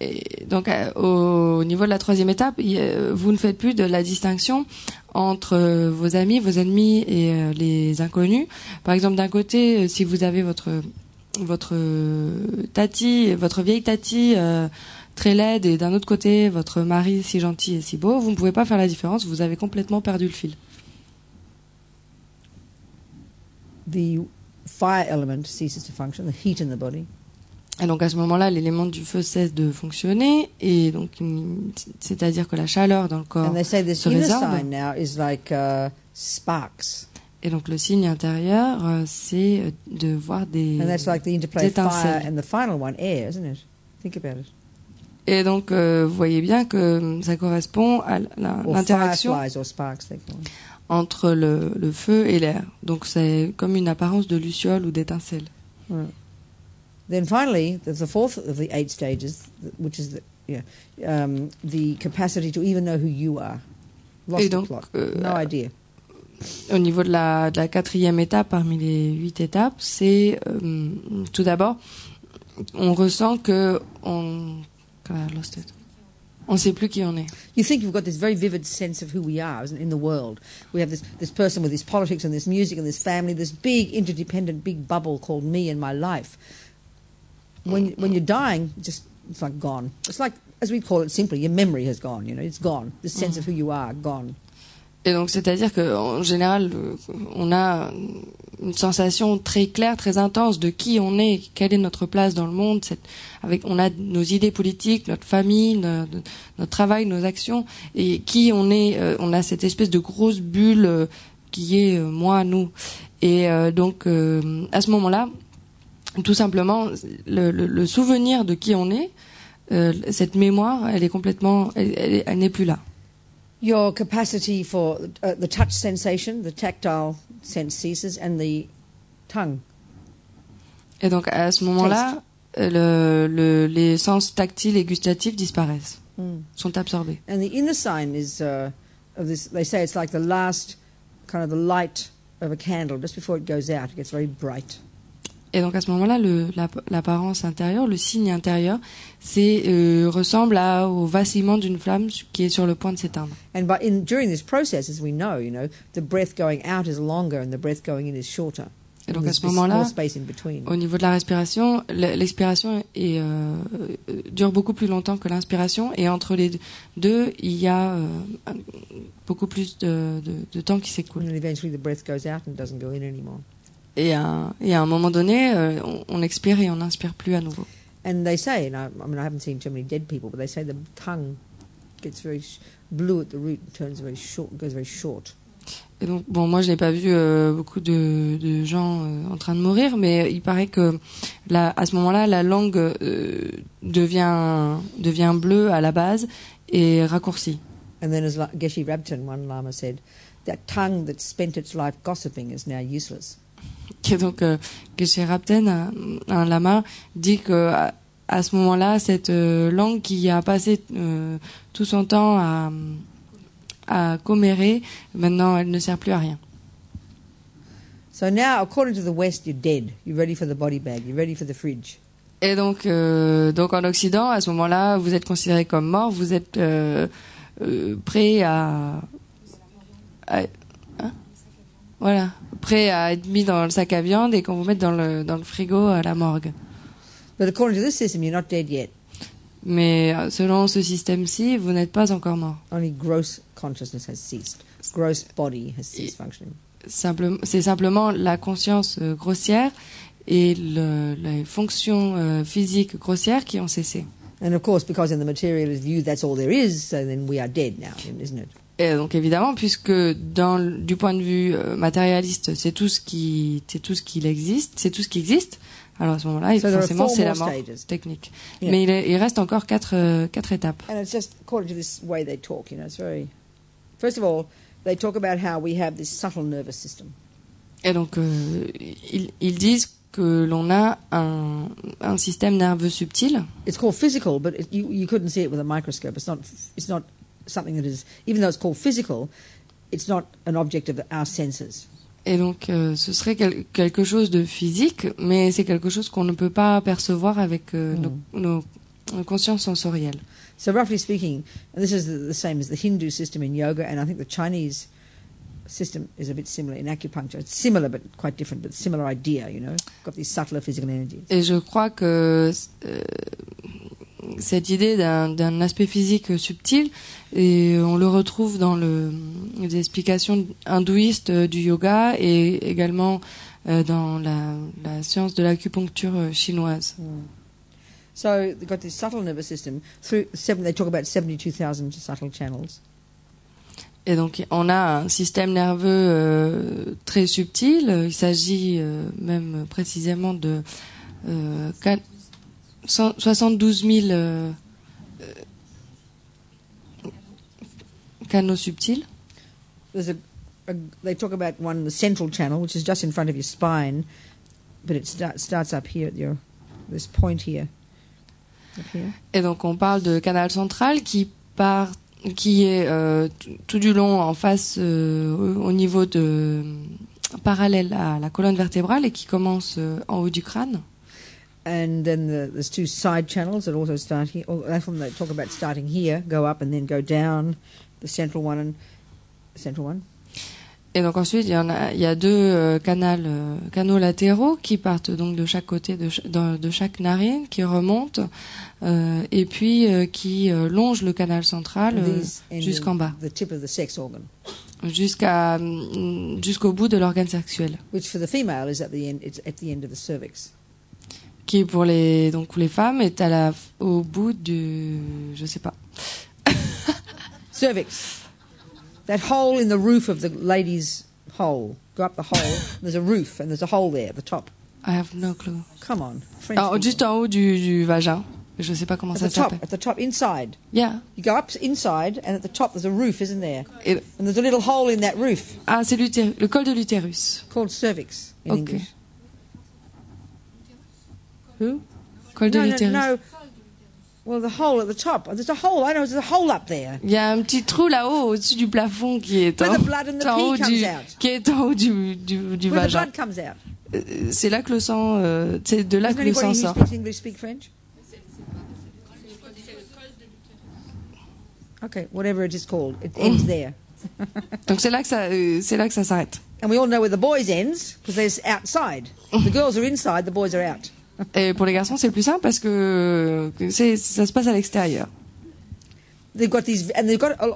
Speaker 2: Et donc, au niveau de la troisième étape, vous ne faites plus de la distinction entre vos amis, vos ennemis et les inconnus. Par exemple, d'un côté, si vous avez votre tati, votre vieille tati très laide, et d'un autre côté, votre mari si gentil et si beau, vous ne pouvez pas faire la différence, vous avez complètement perdu le fil.
Speaker 1: The fire element ceases to function, the heat in the body.
Speaker 2: Et donc à ce moment-là, l'élément du feu cesse de fonctionner, et donc c'est-à-dire que la chaleur dans le corps
Speaker 1: And they say this
Speaker 2: se
Speaker 1: inner
Speaker 2: résorbe.
Speaker 1: sign now is like sparks.
Speaker 2: Et donc le signe intérieur, c'est de voir des
Speaker 1: And that's like the interplay of fire
Speaker 2: étincelles.
Speaker 1: and the final one, air, isn't it? Think about it.
Speaker 2: Et donc vous voyez bien que ça correspond à
Speaker 1: Or
Speaker 2: l'interaction
Speaker 1: fireflies or sparks, they call them.
Speaker 2: entre le feu et l'air. Donc c'est comme une apparence de luciole ou d'étincelle.
Speaker 1: Right. Then finally, there's the fourth of the 8 stages, which is the capacity to even know who you are. Lost
Speaker 2: Et
Speaker 1: the
Speaker 2: donc,
Speaker 1: plot. No idea.
Speaker 2: Au niveau de la quatrième étape parmi les 8 étapes, c'est tout d'abord, on ressent que on sait plus qui on est.
Speaker 1: You think you've got this very vivid sense of who we are in the world. We have this person with this politics and this music and this family, this big interdependent big bubble called me and my life. When you're dying, it's like gone. It's like, as we call it simply, your memory has gone. You know, it's gone. The sense of who you are, gone.
Speaker 2: Et donc c'est-à-dire que en général, on a une sensation très claire, très intense de qui on est, quelle est notre place dans le monde. On a nos idées politiques, notre famille, notre travail, nos actions, et qui on est. On a cette espèce de grosse bulle qui est moi, nous. Et donc à ce moment-là, tout simplement, le souvenir de qui on est, cette mémoire, elle est complètement, elle n'est plus là.
Speaker 1: Your capacity for the touch sensation, the tactile sense ceases, and the tongue.
Speaker 2: Et donc à ce moment-là, les sens tactiles et gustatifs disparaissent, sont absorbés.
Speaker 1: And the inner sign is of this. They say it's like the last kind of the light of a candle just before it goes out. It gets very bright.
Speaker 2: Et donc à ce moment-là, l'apparence intérieure, le signe intérieur, ressemble au vacillement d'une flamme qui est sur le point de s'éteindre.
Speaker 1: And during this process, as we know, the breath going out is longer and the breath going in is shorter.
Speaker 2: Et donc à ce
Speaker 1: There's
Speaker 2: moment-là,
Speaker 1: more space in between.
Speaker 2: au niveau de la respiration, l'expiration dure beaucoup plus longtemps que l'inspiration, et entre les deux, il y a beaucoup plus de temps qui s'écoule.
Speaker 1: And eventually the breath goes out and doesn't go in anymore.
Speaker 2: Et à un moment donné, on expire et on n'inspire plus à nouveau.
Speaker 1: And they say, and I haven't seen too many dead people, but they say the tongue gets very blue at the root and turns very short, goes very short.
Speaker 2: Et donc, bon, moi, je n'ai pas vu beaucoup de gens en train de mourir, mais il paraît que à ce moment-là, la langue devient bleue à la base et raccourcie.
Speaker 1: And then, as Geshe Rabten, one Lama said, that tongue that spent its life gossiping is now useless.
Speaker 2: Et donc, Geshe Rabten, un lama, dit que à ce moment-là, cette langue qui a passé tout son temps à commérer, maintenant, elle ne sert plus à rien.
Speaker 1: So now, according to the West, you're dead. You're ready for the body bag. You're ready for the fridge.
Speaker 2: Et donc en Occident, à ce moment-là, vous êtes considéré comme mort, vous êtes prêt prêt à être mis dans le sac à viande et qu'on vous mette dans le frigo à la morgue.
Speaker 1: But according to this system, you're not dead yet.
Speaker 2: Mais selon ce système-ci, vous n'êtes pas encore mort.
Speaker 1: Only gross consciousness has ceased. Gross body has ceased functioning.
Speaker 2: C'est simplement la conscience grossière et les fonctions physiques grossières qui ont cessé.
Speaker 1: And of course, because in the materialist view, that's all there is, so then we are dead now, isn't it?
Speaker 2: Et donc évidemment, puisque du point de vue matérialiste, c'est tout ce qui existe, c'est tout ce qui existe. Alors à ce moment-là, forcément, c'est la mort technique. Yeah. Mais il reste encore quatre étapes.
Speaker 1: And it's just according to this way they talk, it's very. First of all, they talk about how we have this subtle nervous system.
Speaker 2: Et donc ils disent que l'on a un système nerveux subtil.
Speaker 1: It's called physical, but you couldn't see it with a microscope. It's not something that is, even though it's called physical, it's not an object of our senses.
Speaker 2: Et donc, ce serait quelque chose de physique, mais c'est quelque chose qu'on ne peut pas percevoir avec nos consciences sensorielles.
Speaker 1: So roughly speaking, and this is the same as the Hindu system in yoga, and I think the Chinese system is a bit similar in acupuncture. It's similar but quite different, but similar idea, got these subtler physical energies.
Speaker 2: Et je crois que cette idée d'un aspect physique subtil, et on le retrouve dans les explications hindouistes du yoga et également dans la science de l'acupuncture chinoise.
Speaker 1: So they've got this subtle nervous system. They talk about 72,000 subtle channels.
Speaker 2: Et donc on a un système nerveux très subtil. Il s'agit même précisément de 72 000 canaux subtils.
Speaker 1: They talk about one, the central channel, which is just in front of your spine, but it starts up here at this point here. Up here.
Speaker 2: Et donc on parle de canal central qui est tout du long en face au niveau parallèle à la colonne vertébrale et qui commence en haut du crâne.
Speaker 1: And then there's two side channels that also start here. That's when they talk about starting here, go up and then go down. The central one and the central one.
Speaker 2: Et donc ensuite il y a deux canaux latéraux qui partent donc de chaque côté de chaque narine, qui remontent et puis qui longent le canal central jusqu'en bas.
Speaker 1: The tip of the sex organ.
Speaker 2: Jusqu'au bout de l'organe sexuel.
Speaker 1: Which for the female is at the end of the cervix.
Speaker 2: Qui pour les femmes est au bout du, je sais pas.
Speaker 1: Cervix. That hole in the roof of the lady's hole. Go up the hole. There's a roof and there's a hole there at the top.
Speaker 2: I have no clue.
Speaker 1: Come on. French
Speaker 2: Alors,
Speaker 1: people.
Speaker 2: juste en haut du vagin. Je sais pas comment ça s'appelle.
Speaker 1: At the top, inside.
Speaker 2: Yeah.
Speaker 1: You go up inside, and at the top there's a roof, isn't there?
Speaker 2: Et-
Speaker 1: And there's a little hole in that roof
Speaker 2: ah, c'est le col de l'utérus.
Speaker 1: called cervix in
Speaker 2: Ok.
Speaker 1: English.
Speaker 2: Who? Col de
Speaker 1: No,
Speaker 2: l'utérus.
Speaker 1: no. Well, the hole at the top. There's a hole. I know there's a hole up there.
Speaker 2: Il y a un petit trou là-haut au-dessus du plafond qui est
Speaker 1: Where
Speaker 2: en,
Speaker 1: the blood and the
Speaker 2: en haut
Speaker 1: pee comes out.
Speaker 2: qui est en haut du
Speaker 1: Where the
Speaker 2: vagin.
Speaker 1: blood comes out.
Speaker 2: C'est là que le sang, c'est de là
Speaker 1: Doesn't
Speaker 2: que le sang
Speaker 1: anybody who
Speaker 2: sort.
Speaker 1: speaks English speak French? Okay, whatever it is called, it ends there.
Speaker 2: Donc c'est là que ça s'arrête.
Speaker 1: And we all know where the boys ends because they're outside. The girls are inside, the boys are out.
Speaker 2: Et pour les garçons, c'est plus simple parce que ça se passe à l'extérieur.
Speaker 1: They've got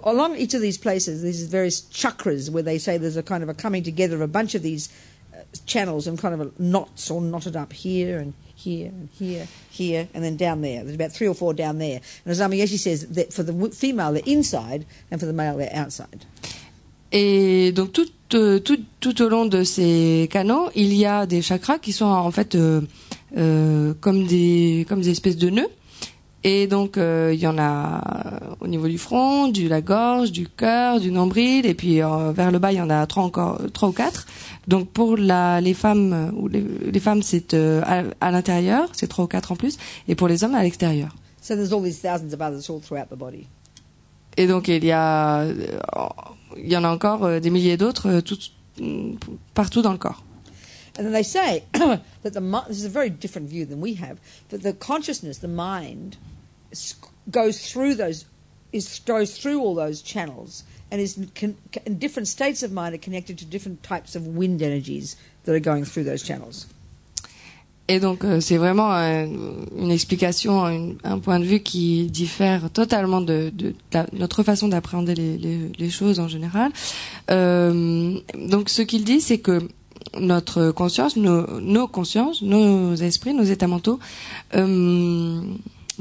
Speaker 1: along each of these places, these various chakras where they say there's a kind of a coming together of a bunch of these channels and kind of knots all knotted up here and here and here, here, and then down there. There's about 3 or 4 down there. And as Amiyeshi says, that for the female they're inside and for the male they're outside.
Speaker 2: Et donc tout au long de ces canaux, il y a des chakras qui sont en fait comme des espèces de nœuds. Et donc il y en a au niveau du front, de la gorge, du cœur, du nombril, et puis vers le bas il y en a 3 ou 4. Donc pour les femmes ou les femmes c'est à l'intérieur, c'est 3 ou 4 en plus, et pour les hommes à l'extérieur.
Speaker 1: So there's all these thousands of others all throughout the body.
Speaker 2: Et donc il y en a encore des milliers d'autres partout dans le corps.
Speaker 1: And then they say that this is a very different view than we have, that the consciousness, the mind, goes through all those channels and is in different states of mind are connected to different types of wind energies that are going through those channels.
Speaker 2: Et donc c'est vraiment une explication, un point de vue qui diffère totalement de notre façon d'appréhender les choses en général. Donc ce qu'il dit, c'est que notre conscience, nos consciences, nos esprits, nos états mentaux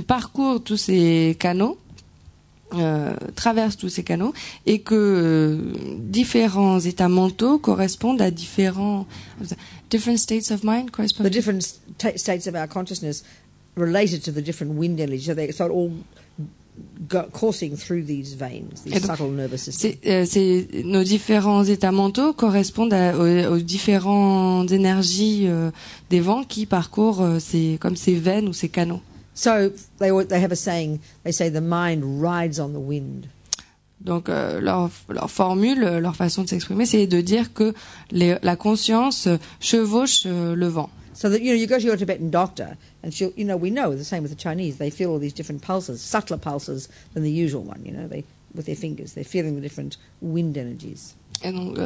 Speaker 2: parcourent tous ces canaux, traversent tous ces canaux, et que différents états mentaux correspondent à different states of mind correspond.
Speaker 1: The different states of our consciousness related to the different wind energies, so it all coursing through these veins, these subtle nervous systems.
Speaker 2: Nos différents états mentaux correspondent aux différentes énergies des vents qui parcourent comme ces veines ou ces canaux.
Speaker 1: So they have a saying, they say the mind rides on the wind.
Speaker 2: Donc leur formule, leur façon de s'exprimer, c'est de dire que la conscience chevauche le vent.
Speaker 1: So that you go to your Tibetan doctor, and we know the same with the Chinese. They feel all these different pulses, subtler pulses than the usual one. With their fingers, they're feeling the different wind energies.
Speaker 2: Et donc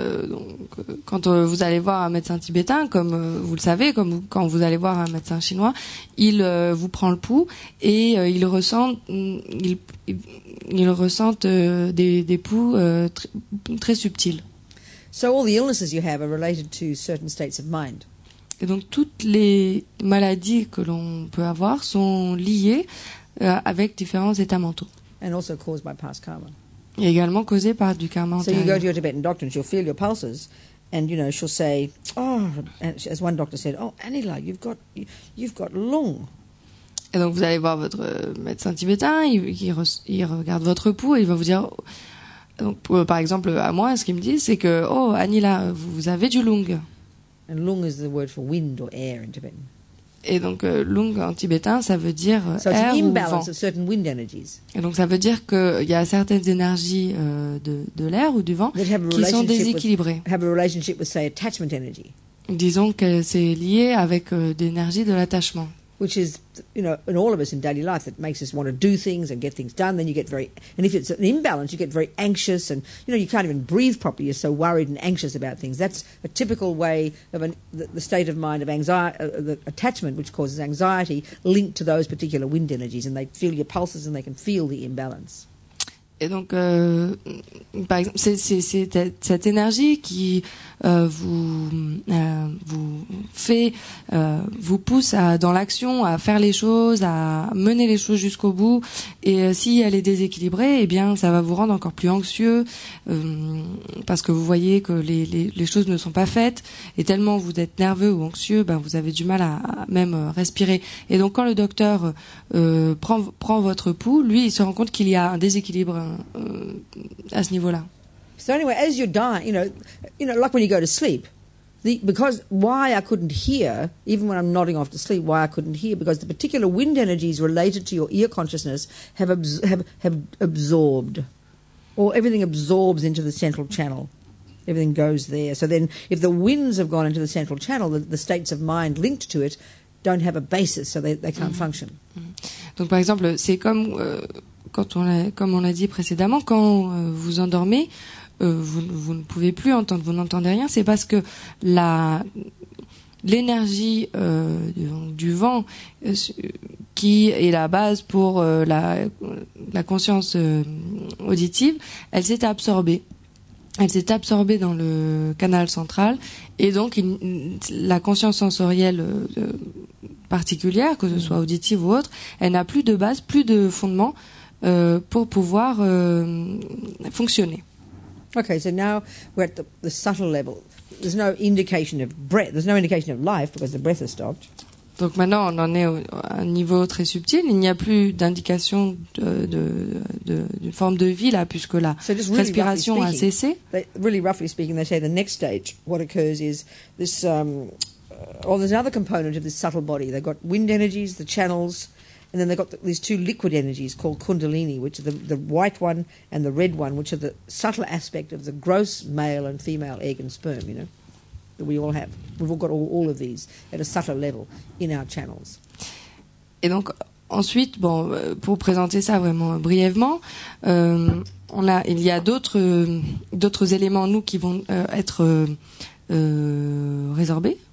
Speaker 2: quand vous allez voir un médecin tibétain, comme vous le savez, comme quand vous allez voir un médecin chinois, il vous prend le pouls et il ressent des pouls très subtils.
Speaker 1: So all the illnesses you have are related to certain states of mind.
Speaker 2: Et donc toutes les maladies que l'on peut avoir sont liées avec différents états mentaux.
Speaker 1: And also caused by past karma.
Speaker 2: Et également causées par du karma
Speaker 1: So you
Speaker 2: antérieur.
Speaker 1: go to your Tibetan doctor and she'll feel your pulses, and she'll say, as one doctor said, Anila, you've got lung.
Speaker 2: Et donc vous allez voir votre médecin tibétain, il regarde votre pouls et il va vous dire, donc par exemple à moi, ce qu'il me dit, c'est que Anila, vous avez du lung.
Speaker 1: And lung is the word for wind or air in Tibetan.
Speaker 2: Et donc lung en tibétain, ça veut dire
Speaker 1: So it's
Speaker 2: air
Speaker 1: an
Speaker 2: ou vent.
Speaker 1: imbalance of certain wind energies
Speaker 2: Et donc ça veut dire qu'il y a certaines énergies de l'air ou du vent
Speaker 1: that have
Speaker 2: qui sont déséquilibrées.
Speaker 1: have a relationship with, say, attachment energy,
Speaker 2: Disons que c'est lié avec l'énergie de l'attachement.
Speaker 1: which is, in all of us in daily life, that makes us want to do things and get things done. Then you get and if it's an imbalance, you get very anxious, and you can't even breathe properly. You're so worried and anxious about things. That's a typical way of the state of mind of anxiety, the attachment, which causes anxiety, linked to those particular wind energies, and they feel your pulses and they can feel the imbalance.
Speaker 2: Et donc, par exemple, c'est cette énergie qui vous vous pousse dans l'action, à faire les choses, à mener les choses jusqu'au bout. Et si elle est déséquilibrée, eh bien, ça va vous rendre encore plus anxieux parce que vous voyez que les choses ne sont pas faites. Et tellement vous êtes nerveux ou anxieux, vous avez du mal à même respirer. Et donc, quand le docteur prend votre pouls, lui, il se rend compte qu'il y a un déséquilibre à ce niveau-là.
Speaker 1: So anyway, as you're dying, you know, like when you go to sleep. Because why I couldn't hear, even when I'm nodding off to sleep, why I couldn't hear, because the particular wind energies related to your ear consciousness have absorbed, or everything absorbs into the central channel. Everything goes there. So then, if the winds have gone into the central channel, the states of mind linked to it don't have a basis, so they can't function.
Speaker 2: Donc, par exemple, c'est comme comme on l'a dit précédemment, quand vous endormez. Vous ne pouvez plus entendre, vous n'entendez rien, c'est parce que l'énergie du vent qui est la base pour la conscience auditive, elle s'est absorbée. Elle s'est absorbée dans le canal central et donc la conscience sensorielle particulière, que ce soit auditive ou autre, elle n'a plus de base, plus de fondement pour pouvoir fonctionner.
Speaker 1: Okay, so now we're at the subtle level. There's no indication of breath. There's no indication of life because the breath has stopped.
Speaker 2: Donc maintenant, on en est à un niveau très subtil. Il n'y a plus d'indication d'une forme de vie là, puisque la respiration a cessé.
Speaker 1: Really roughly speaking, they say the next stage, what occurs is this. There's another component of this subtle body. They've got wind energies, the channels. And then they've got these two liquid energies called kundalini, which are the white one and the red one, which are the subtle aspect of the gross male and female egg and sperm, you know, that we all have. We've all got all of these at a subtle level in our channels.
Speaker 2: Et donc, ensuite, pour présenter ça vraiment brièvement, il y a d'autres éléments, nous, qui vont être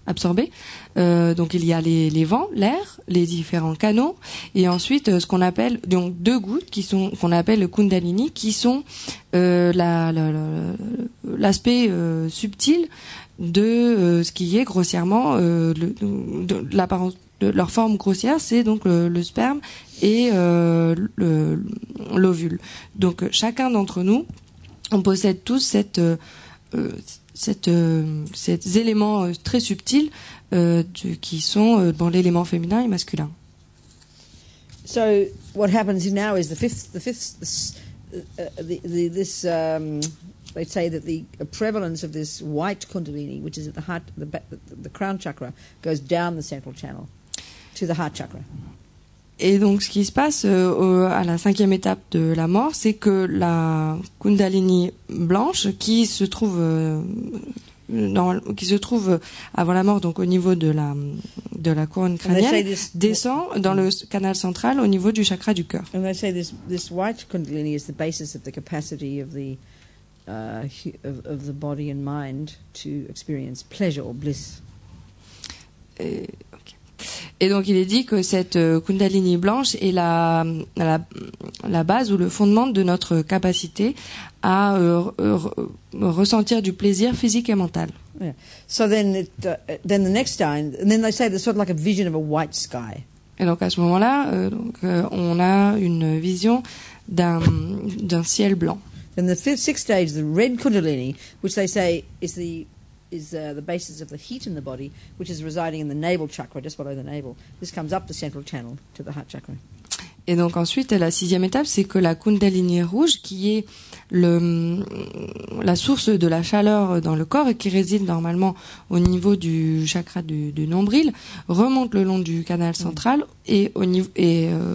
Speaker 2: absorbés. Donc il y a les vents, l'air, les différents canaux, et ensuite ce qu'on appelle donc deux gouttes qu'on appelle le kundalini, qui sont l'aspect subtil de ce qui est grossièrement de l'apparence de leur forme grossière, c'est donc le sperme et l'ovule. Donc chacun d'entre nous, on possède tous ces éléments très subtils qui sont l'élément féminin et masculin.
Speaker 1: So what happens now is they say that the prevalence of this white kundalini, which is at the heart, the crown chakra, goes down the central channel to the heart chakra.
Speaker 2: Et donc, ce qui se passe à la 5e étape de la mort, c'est que la Kundalini blanche, qui se trouve avant la mort, donc au niveau de la couronne crânienne, descend dans le canal central au niveau du chakra du cœur.
Speaker 1: And they say this white Kundalini is the basis of the capacity of the body and mind to experience pleasure or bliss.
Speaker 2: Et donc il est dit que cette Kundalini blanche est la base ou le fondement de notre capacité à ressentir du plaisir physique et mental.
Speaker 1: Yeah. So then the next time, and then they say there's sort of like a vision of a white sky.
Speaker 2: Et donc à ce moment-là, on a une vision d'un ciel blanc.
Speaker 1: And the sixth stage, the red Kundalini, which they say is the basis of the heat in the body, which is residing in the navel chakra, just below the navel. This comes up the central channel to the heart chakra.
Speaker 2: Et donc ensuite, la 6e étape, c'est que la Kundalini rouge, qui est la source de la chaleur dans le corps et qui réside normalement au niveau du chakra du nombril, remonte le long du canal central et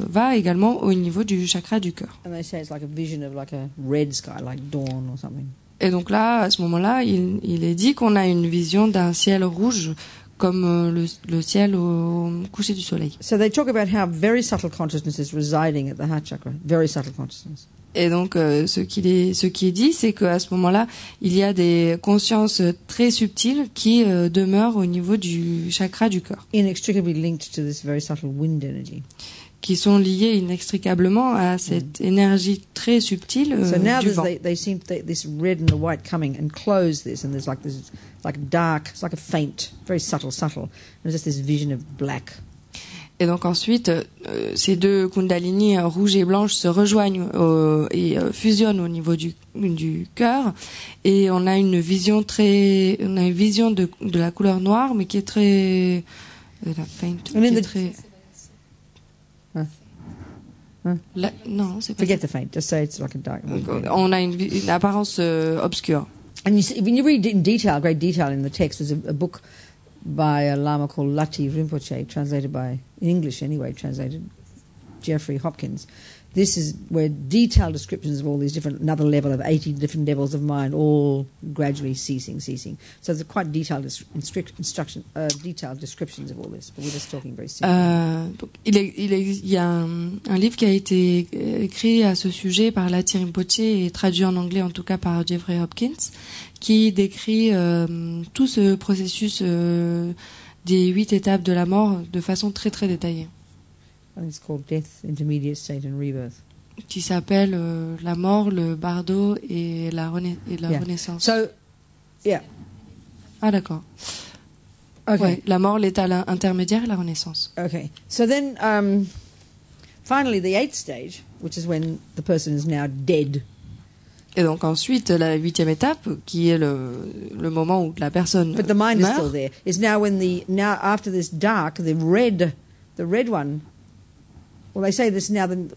Speaker 2: va également au niveau du chakra du cœur.
Speaker 1: And they say it's like a vision of like a red sky, like dawn or something.
Speaker 2: Et donc là, à ce moment-là, il est dit qu'on a une vision d'un ciel rouge comme le ciel au coucher du soleil.
Speaker 1: So they talk about how very subtle consciousness is residing at the heart chakra, very subtle consciousness.
Speaker 2: Et donc, ce qui est dit, c'est qu'à ce moment-là, il y a des consciences très subtiles qui demeurent au niveau du chakra du cœur.
Speaker 1: Inextricably linked to this very subtle wind energy.
Speaker 2: qui sont liées inextricablement à cette énergie très subtile
Speaker 1: So now
Speaker 2: du vent.
Speaker 1: they seem this red and the white coming and close this, and there's like dark, it's like a faint, very subtle. And there's just this vision of black.
Speaker 2: Et donc ensuite, ces deux kundalini rouge et blanche se rejoignent et fusionnent au niveau du cœur, et on a une vision de la couleur noire, mais qui est très la faint, qui est très. Non, c'est pas.
Speaker 1: Forget the faint. Just say it's like a dark.
Speaker 2: On a une apparence obscure.
Speaker 1: And you see, when you read in detail, great detail in the text, there's a book by a Lama called Lati Rinpoche, translated by, in English anyway, translated Geoffrey Hopkins. This is where detailed descriptions of all these different, another level of 80 different levels of mind, all gradually ceasing. So there's quite detailed detailed descriptions of all this, but we're just talking very simply.
Speaker 2: Donc, il y a un livre qui a été écrit à ce sujet par Lati Rinpoche et traduit en anglais en tout cas par Geoffrey Hopkins, qui décrit tout ce processus des 8 étapes de la mort de façon très très détaillée.
Speaker 1: I think it's called Death, Intermediate State and Rebirth.
Speaker 2: Qui s'appelle la mort, le bardo et la renaissance.
Speaker 1: So, yeah.
Speaker 2: Ah d'accord.
Speaker 1: Okay.
Speaker 2: Ouais, la mort, l'état intermédiaire et la renaissance.
Speaker 1: Okay. So then, finally, the 8th stage, which is when the person is now dead.
Speaker 2: Et donc ensuite, la 8e étape, qui est le moment où la personne
Speaker 1: But the mind is
Speaker 2: meurt,
Speaker 1: still there. Is now after this dark, the red one. Well, they say this now. How do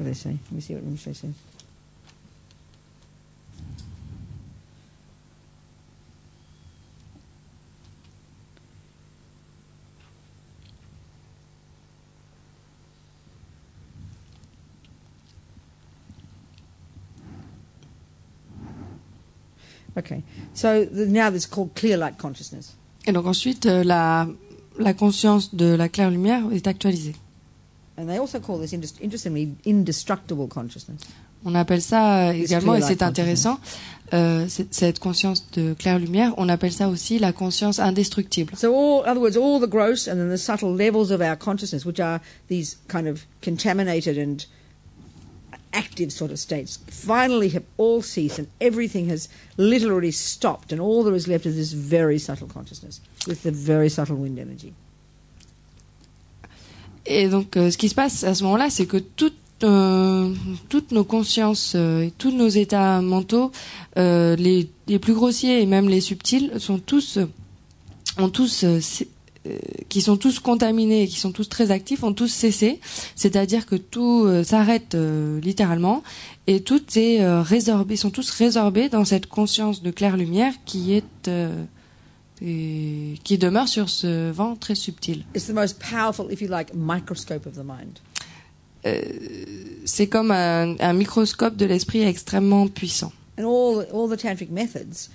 Speaker 1: they say? Let me see what they say. Okay, so now this is called clear light consciousness.
Speaker 2: Et donc ensuite, la conscience de la claire lumière est actualisée.
Speaker 1: And they also call this, interestingly, indestructible consciousness.
Speaker 2: On appelle ça également, et
Speaker 1: clear light
Speaker 2: c'est intéressant, cette conscience de claire lumière, on appelle ça aussi la conscience indestructible.
Speaker 1: So, in other words, all the gross and then the subtle levels of our consciousness, which are these kind of contaminated and active sort of states, finally have all ceased, and everything has literally stopped, and all there is left is this very subtle consciousness with the very subtle wind energy.
Speaker 2: Et donc, ce qui se passe à ce moment-là, c'est que toutes nos consciences et tous nos états mentaux, les plus grossiers et même les subtils, qui sont tous contaminés et qui sont tous très actifs, ont tous cessé. C'est-à-dire que tout s'arrête littéralement, et tout est résorbé, sont tous résorbés dans cette conscience de claire lumière qui demeure sur ce vent très subtil.
Speaker 1: It's the most powerful, if you like, microscope of the mind.
Speaker 2: C'est comme un microscope de l'esprit extrêmement puissant.
Speaker 1: And all the tantric methods,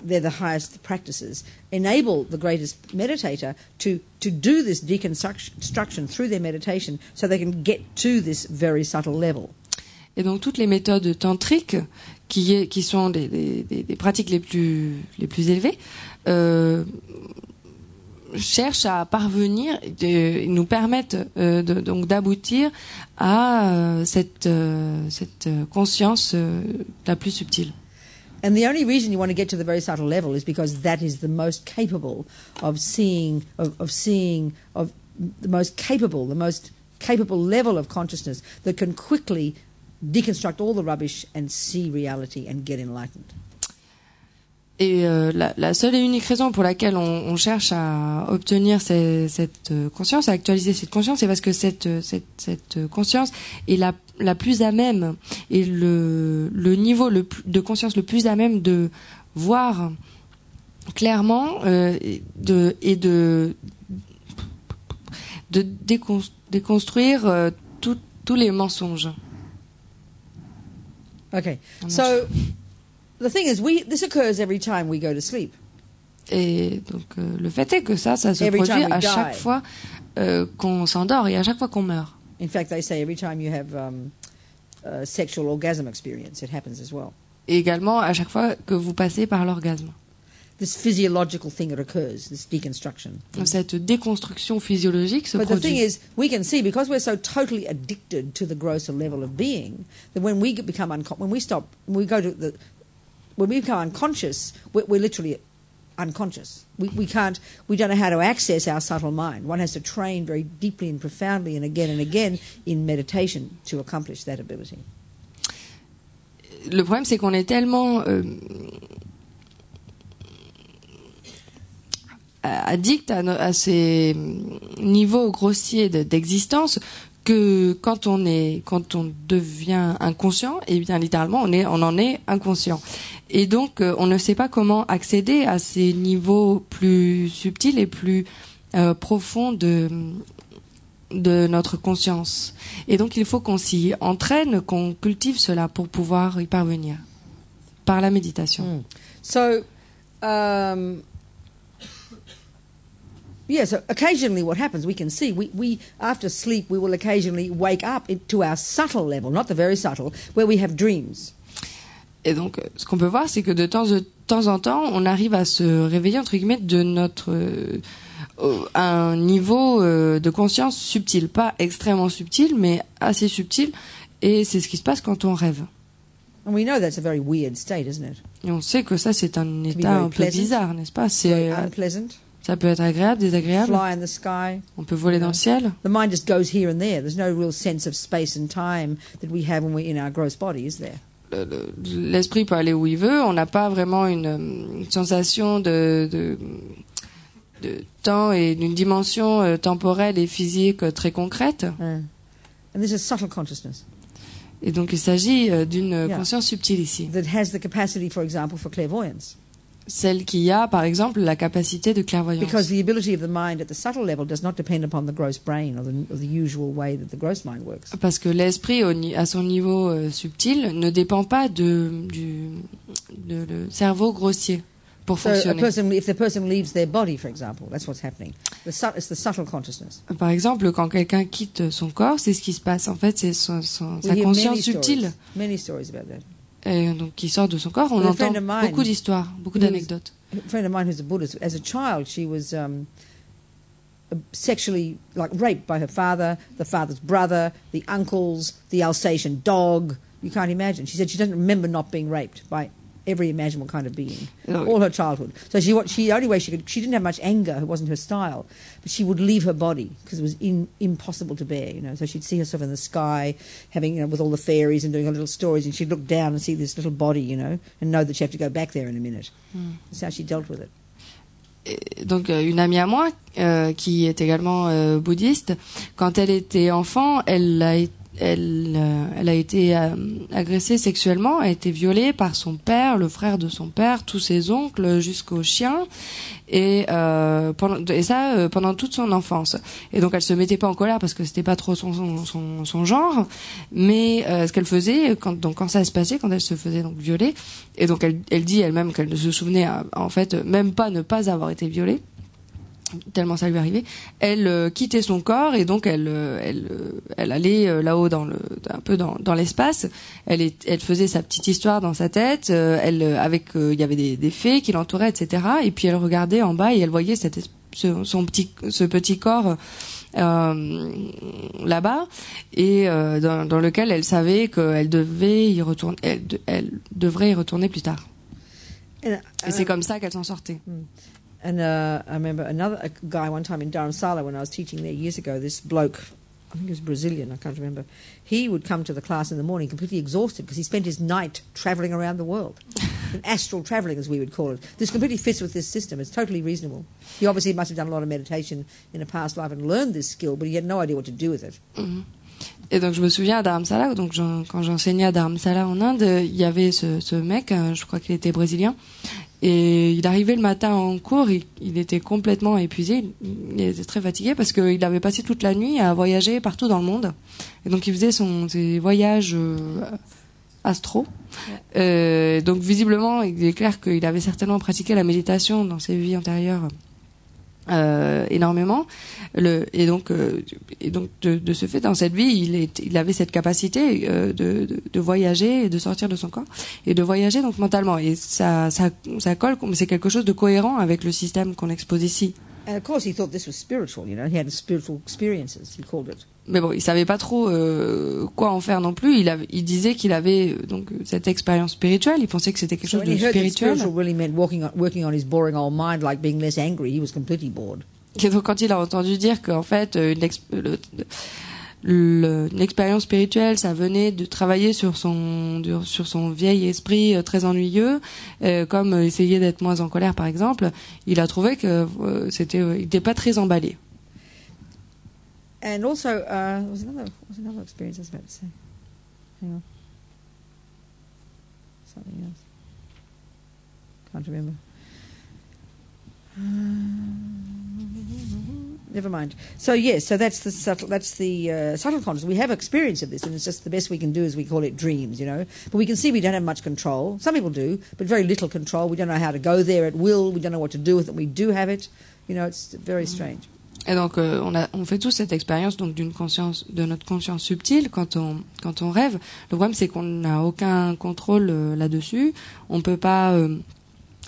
Speaker 1: they're the highest practices, enable the greatest meditator to do this deconstruction through their meditation so they can get to this very subtle level.
Speaker 2: Et donc toutes les méthodes tantriques qui sont des pratiques les plus élevées cherchent à parvenir, nous permettent donc d'aboutir à cette conscience la plus subtile.
Speaker 1: And the only reason you want to get to the very subtle level is because that is the most capable of seeing, the most capable level of consciousness that can quickly deconstruct all the rubbish and see reality and get enlightened.
Speaker 2: Et la seule et unique raison pour laquelle on cherche à obtenir cette conscience, à actualiser cette conscience, c'est parce que cette conscience est la plus à même, et le niveau de conscience le plus à même de voir clairement et de déconstruire tous les mensonges.
Speaker 1: Okay, so the thing is, this occurs every time we go to sleep.
Speaker 2: Et donc le fait est que ça se
Speaker 1: Every
Speaker 2: produit
Speaker 1: time we
Speaker 2: à
Speaker 1: die.
Speaker 2: chaque fois qu'on s'endort et à chaque fois qu'on meurt.
Speaker 1: In fact, they say every time you have sexual orgasm experience, it happens as well.
Speaker 2: Et également à chaque fois que vous passez par l'orgasme.
Speaker 1: this physiological thing that occurs, this deconstruction.
Speaker 2: Cette déconstruction physiologique se
Speaker 1: But the thing
Speaker 2: produit.
Speaker 1: is, we can see, because we're so totally addicted to the grosser level of being, that when we become when we become unconscious, we're literally unconscious. We don't know how to access our subtle mind. One has to train very deeply and profoundly and again in meditation to accomplish that ability.
Speaker 2: Le problème, c'est qu'on est tellement addict à ces niveaux grossiers d'existence que quand on devient inconscient, et bien littéralement on en est inconscient. Et donc on ne sait pas comment accéder à ces niveaux plus subtils et plus profonds de notre conscience. Et donc il faut qu'on s'y entraîne, qu'on cultive cela pour pouvoir y parvenir par la méditation.
Speaker 1: So so occasionally what happens, we can see, we after sleep, we will occasionally wake up to our subtle level, not the very subtle, where we have dreams.
Speaker 2: Et donc, ce qu'on peut voir, c'est que de temps en temps, on arrive à se réveiller, entre guillemets, de notre un niveau de conscience subtil, pas extrêmement subtil, mais assez subtil, et c'est ce qui se passe quand on rêve.
Speaker 1: And we know that's a very weird state, isn't it?
Speaker 2: Et on sait que ça, c'est un état
Speaker 1: very
Speaker 2: un peu
Speaker 1: pleasant.
Speaker 2: bizarre, n'est-ce pas?
Speaker 1: Very unpleasant.
Speaker 2: Ça peut être agréable, désagréable.
Speaker 1: Fly in the sky.
Speaker 2: On peut voler dans le ciel.
Speaker 1: The mind just goes here and there. There's no real sense of space and time that we have when we're in our gross body, is there?
Speaker 2: L'esprit peut aller où il veut. On n'a pas vraiment une sensation de temps et d'une dimension temporelle et physique très concrète.
Speaker 1: And this is subtle consciousness
Speaker 2: Et donc il s'agit d'une conscience subtile ici.
Speaker 1: that has the capacity, for example, for clairvoyance.
Speaker 2: Celle qui a, par exemple, la capacité de clairvoyance.
Speaker 1: Because the ability of the mind at the subtle level does not depend upon the gross brain or the usual way that the gross mind works.
Speaker 2: Parce que l'esprit, à son niveau subtil, ne dépend pas du le cerveau grossier pour fonctionner.
Speaker 1: If the person leaves their body, for example, that's what's happening. It's the subtle consciousness.
Speaker 2: Par exemple, quand quelqu'un quitte son corps, c'est ce qui se passe. En fait, c'est sa
Speaker 1: We hear
Speaker 2: conscience subtile.
Speaker 1: Many stories about that.
Speaker 2: Et donc, qui sort de son corps, on
Speaker 1: Well, a
Speaker 2: entend
Speaker 1: friend of mine
Speaker 2: beaucoup d'histoires, beaucoup d'anecdotes.
Speaker 1: A friend of mine who's a Buddhist, as a child, she was sexually raped by her father, the father's brother, the uncles, the Alsatian dog. You can't imagine. She said she doesn't remember not being raped by every imaginable kind of being all her childhood. So she only way she didn't have much anger. It wasn't her style, but she would leave her body because it was impossible to bear. So she'd see herself in the sky, having with all the fairies and doing her little stories, and she'd look down and see this little body, and know that she had to go back there in a minute. That's how she dealt with it.
Speaker 2: Et donc une amie à moi qui est également bouddhiste, quand elle était enfant, elle a été agressée sexuellement, a été violée par son père, le frère de son père, tous ses oncles, jusqu'au chien, et pendant toute son enfance. Et donc elle se mettait pas en colère parce que c'était pas trop son genre, mais ce qu'elle faisait quand ça se passait, quand elle se faisait donc violer, et donc elle dit elle-même qu'elle ne se souvenait en fait même pas ne pas avoir été violée, tellement ça lui arrivait, elle quittait son corps et donc elle allait là-haut un peu dans l'espace. Elle faisait sa petite histoire dans sa tête. Il y avait des fées qui l'entouraient, etc. Et puis elle regardait en bas et elle voyait ce petit corps là-bas et dans lequel elle savait qu'elle devait y retourner. Elle devrait y retourner plus tard. Et c'est comme ça qu'elle s'en sortait.
Speaker 1: And I remember a guy one time in Dharamsala when I was teaching there years ago, this bloke, I think he was Brazilian, I can't remember, he would come to the class in the morning completely exhausted because he spent his night travelling around the world. Astral travelling, as we would call it. This completely fits with this system. It's totally reasonable. He obviously must have done a lot of meditation in a past life and learned this skill, but he had no idea what to do with it.
Speaker 2: Mm-hmm. Et donc je me souviens à Dharamsala, donc quand j'enseignais à Dharamsala en Inde, il y avait ce mec, je crois qu'il était brésilien, et il arrivait le matin en cours, il était complètement épuisé, il était très fatigué parce qu'il avait passé toute la nuit à voyager partout dans le monde, et donc il faisait ses voyages astro. Donc visiblement, il est clair qu'il avait certainement pratiqué la méditation dans ses vies antérieures énormément. Et donc de ce fait, dans cette vie, il avait cette capacité de voyager et de sortir de son corps et de voyager donc mentalement. Et ça colle, c'est quelque chose de cohérent avec le système qu'on expose ici.
Speaker 1: And of course, he thought this was spiritual. You know, he had spiritual experiences. He called it.
Speaker 2: Mais bon, il savait pas trop quoi en faire non plus. Il disait qu'il avait donc cette expérience spirituelle. Il pensait que c'était quelque chose de spirituel.
Speaker 1: Spiritual really meant working on his boring old mind, like being less angry. He was completely bored.
Speaker 2: Et donc, quand il a entendu dire qu'en fait, une expérience spirituelle, ça venait de travailler sur son vieil esprit très ennuyeux, comme essayer d'être moins en colère, par exemple, il a trouvé que il n'était pas très emballé.
Speaker 1: And also, was another experience I was about to say. Hang on. Something else. Can't remember. Never mind. So yes, so that's the subtle consciousness. We have experience of this, and it's just the best we can do is we call it dreams, you know. But we can see we don't have much control. Some people do, but very little control. We don't know how to go there at will. We don't know what to do with it. We do have it. You know, it's very strange.
Speaker 2: Et donc on fait tous cette expérience donc de notre conscience subtile quand on rêve. Le problème c'est qu'on n'a aucun contrôle là-dessus. On peut pas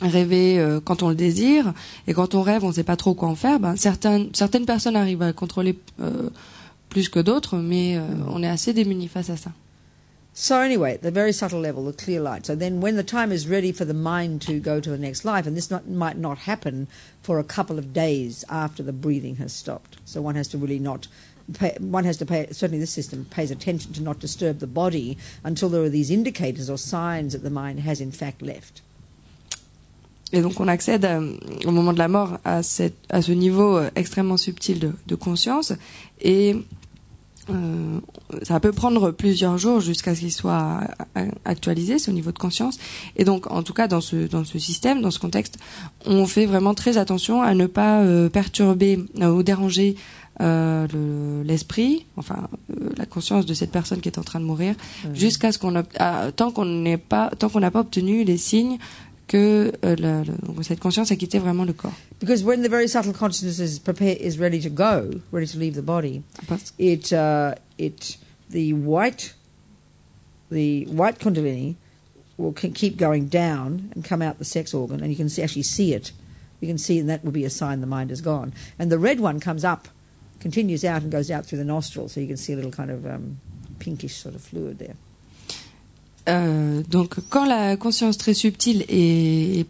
Speaker 2: rêver quand on le désire, et quand on rêve on sait pas trop quoi en faire. Certaines personnes arrivent à contrôler plus que d'autres, mais on est assez démunis face à ça.
Speaker 1: So anyway, the very subtle level, the clear light. So then when the time is ready for the mind to go to the next life, and this might not happen for a couple of days after the breathing has stopped. So one has to really certainly this system pays attention to not disturb the body until there are these indicators or signs that the mind has in fact left.
Speaker 2: Et donc on accède au moment de la mort à ce niveau extrêmement subtil de conscience, et ça peut prendre plusieurs jours jusqu'à ce qu'il soit actualisé, ce niveau de conscience. Et donc, en tout cas, dans ce système, dans ce contexte, on fait vraiment très attention à ne pas perturber ou déranger l'esprit, la conscience de cette personne qui est en train de mourir, jusqu'à ce tant qu'on n'a pas obtenu les signes que cette conscience a quitté vraiment le corps.
Speaker 1: Because when the very subtle consciousness is ready to go, ready to leave the body, the white kundalini will keep going down and come out the sex organ, and you can actually see it. You can see, and that would be a sign the mind is gone. And the red one comes up, continues out, and goes out through the nostrils, so you can see a little kind of pinkish sort of fluid there.
Speaker 2: Donc quand la conscience très subtile est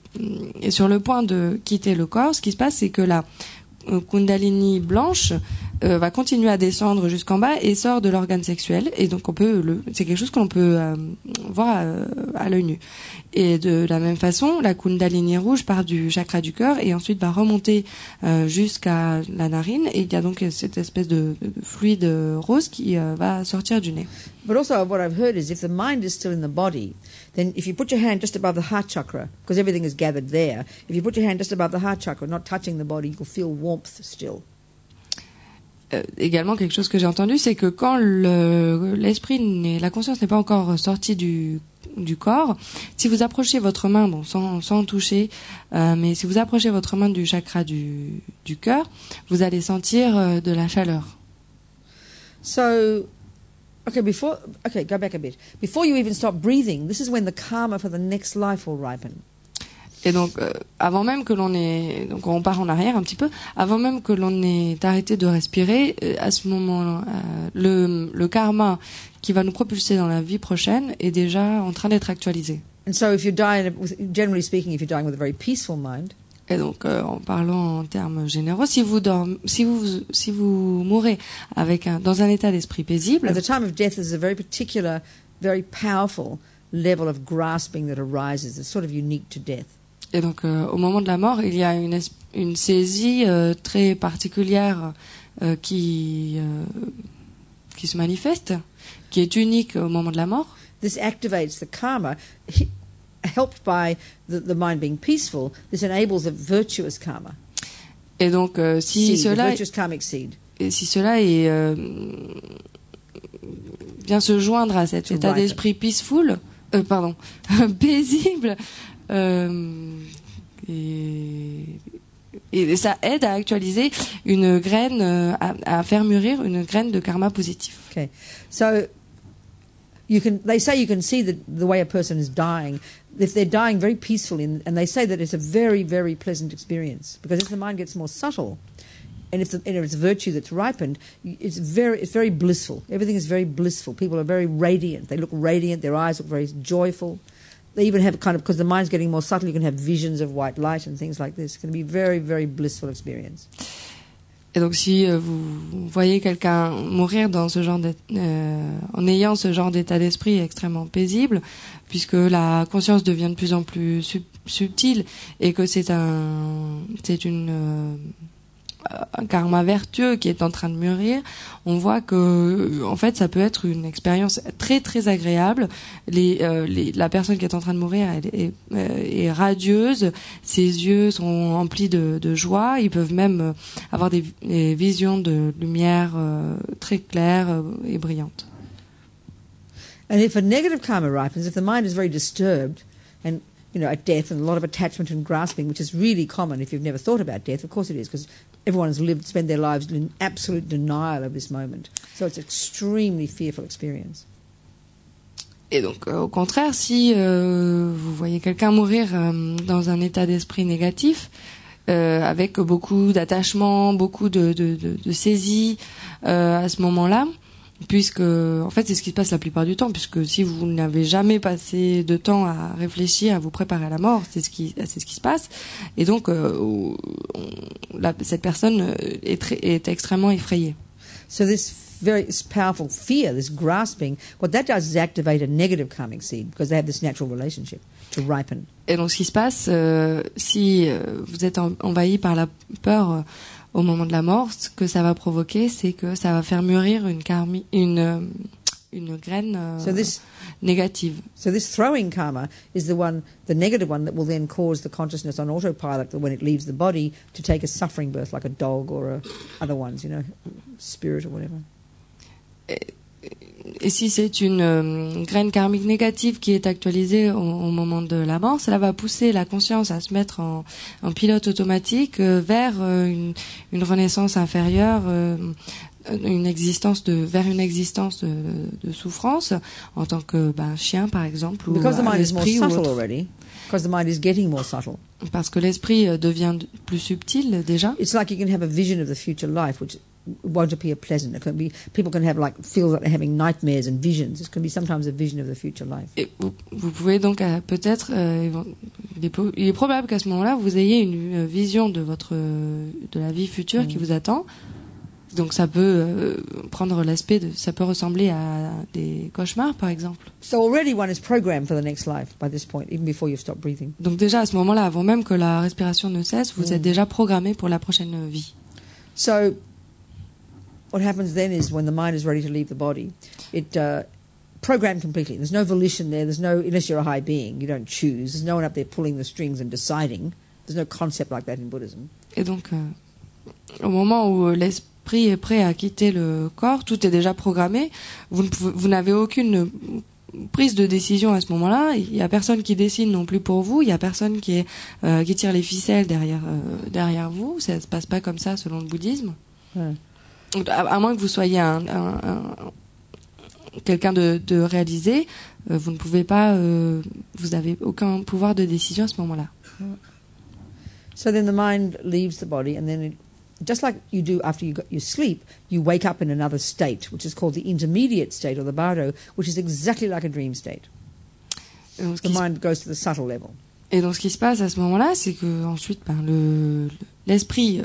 Speaker 2: sur le point de quitter le corps, ce qui se passe c'est que la Kundalini blanche va continuer à descendre jusqu'en bas et sort de l'organe sexuel, et donc c'est quelque chose qu'on peut voir à l'œil nu. Et de la même façon, la Kundalini rouge part du chakra du cœur et ensuite va remonter jusqu'à la narine, et il y a donc cette espèce de fluide rose qui va sortir du nez.
Speaker 1: But also what I've heard is if the mind is still in the body, then if you put your hand just above the heart chakra, because everything is gathered there, if you put your hand just above the heart chakra, not touching the body, you'll feel warmth still.
Speaker 2: Également, quelque chose que j'ai entendu, c'est que quand la conscience n'est pas encore sortie du corps, si vous approchez votre main, sans toucher, mais si vous approchez votre main du chakra du cœur, vous allez sentir de la chaleur.
Speaker 1: So, go back a bit. Before you even stop breathing, this is when the karma for the next life will ripen.
Speaker 2: Et donc, avant même que donc on part en arrière un petit peu, avant même que l'on ait arrêté de respirer, à ce moment-là, le karma qui va nous propulser dans la vie prochaine est déjà en train d'être actualisé.
Speaker 1: And so, generally speaking, if you're dying with a very peaceful mind.
Speaker 2: Et donc, en parlant en termes généraux, si vous mourrez dans un état d'esprit paisible,
Speaker 1: at the time of death, there's a very particular, very powerful level of grasping that arises. It's sort of unique to death.
Speaker 2: Et donc, au moment de la mort, il y a une saisie très particulière qui se manifeste, qui est unique au moment de la mort.
Speaker 1: This activates the karma. Helped by the mind being peaceful, this enables a virtuous karma.
Speaker 2: Et donc, si cela vient se joindre à cet état d'esprit paisible, Et ça aide à actualiser une graine, à faire mûrir une graine de karma positif.
Speaker 1: Okay, so they say you can see the way a person is dying. If they're dying very peacefully, and they say that it's a very, very pleasant experience, because as the mind gets more subtle, and if it's virtue that's ripened, it's very blissful. Everything is very blissful. People are very radiant. They look radiant. Their eyes look very joyful. They even have kind of, because the mind's getting more subtle, you can have visions of white light and things like this. It's going to be a very, very blissful experience.
Speaker 2: Et donc, si vous voyez quelqu'un mourir dans ce genre en ayant ce genre d'état d'esprit extrêmement paisible, puisque la conscience devient de plus en plus subtile et que c'est un karma vertueux qui est en train de mûrir, on voit que en fait ça peut être une expérience très très agréable. La personne qui est en train de mourir est radieuse, ses yeux sont emplis de joie, ils peuvent même avoir des visions de lumière très claires et brillantes.
Speaker 1: And if a negative karma ripens, if the mind is very disturbed, and at death, and a lot of attachment and grasping, which is really common if you've never thought about death. Of course it is, because everyone has spent their lives in absolute denial of this moment. So it's an extremely fearful experience.
Speaker 2: Et donc, au contraire, si vous voyez quelqu'un mourir dans un état d'esprit négatif, avec beaucoup d'attachement, beaucoup de saisie à ce moment-là, puisque en fait c'est ce qui se passe la plupart du temps, puisque si vous n'avez jamais passé de temps à réfléchir, à vous préparer à la mort, c'est ce qui se passe, et donc cette personne est extrêmement effrayée.
Speaker 1: So this very powerful fear, this grasping, what that does is activate a negative karmic seed, because they have this natural relationship to ripen. Et
Speaker 2: donc ce qui se passe, si vous êtes envahi par la peur au moment de la mort, ce que ça va provoquer, c'est que ça va faire mûrir une graine négative.
Speaker 1: So this throwing karma is the negative one that will then cause the consciousness on autopilot when it leaves the body to take a suffering birth, like a dog or other ones, spirit or whatever.
Speaker 2: Et si c'est une graine karmique négative qui est actualisée au moment de la mort, cela va pousser la conscience à se mettre en pilote automatique vers une renaissance inférieure, vers une existence de souffrance en tant que chien par exemple, ou l'esprit ou autre.
Speaker 1: Because the mind is getting more subtle.
Speaker 2: Parce que l'esprit devient plus subtil déjà.
Speaker 1: It's like you can have a vision of the future life which won't appear pleasant. It can be, people can have feel like they're having nightmares and visions. It can be sometimes a vision of the future life.
Speaker 2: Et vous pouvez donc peut-être, il est probable qu'à ce moment-là vous ayez une vision de la vie future qui vous attend. Donc ça peut prendre l'aspect ça peut ressembler à des cauchemars par exemple.
Speaker 1: So already one is programmed for the next life by this point, even before you stop breathing.
Speaker 2: Donc déjà à ce moment-là, avant même que la respiration ne cesse, vous êtes déjà programmé pour la prochaine vie.
Speaker 1: So what happens then is when the mind is ready to leave the body, it programmed completely. There's no volition there. There's no, unless you're a high being, you don't choose. There's no one up there pulling the strings and deciding. There's no concept like that in Buddhism.
Speaker 2: Et donc au moment où l'esprit est prêt à quitter le corps, tout est déjà programmé. Vous n'avez aucune prise de décision à ce moment-là. Il y a personne qui décide non plus pour vous. Il y a personne qui tire les ficelles derrière vous. Ça se passe pas comme ça selon le bouddhisme.
Speaker 1: Ouais.
Speaker 2: À moins que vous soyez quelqu'un de réalisé, vous ne pouvez pas, vous n'avez aucun pouvoir de décision à ce moment-là.
Speaker 1: So then the mind leaves the body, and then just like you do after you sleep, you wake up in another state, which is called the intermediate state, or the bardo, which is exactly like a dream state. The mind goes to the subtle level.
Speaker 2: Et donc ce qui se passe à ce moment-là, c'est que ensuite, l'esprit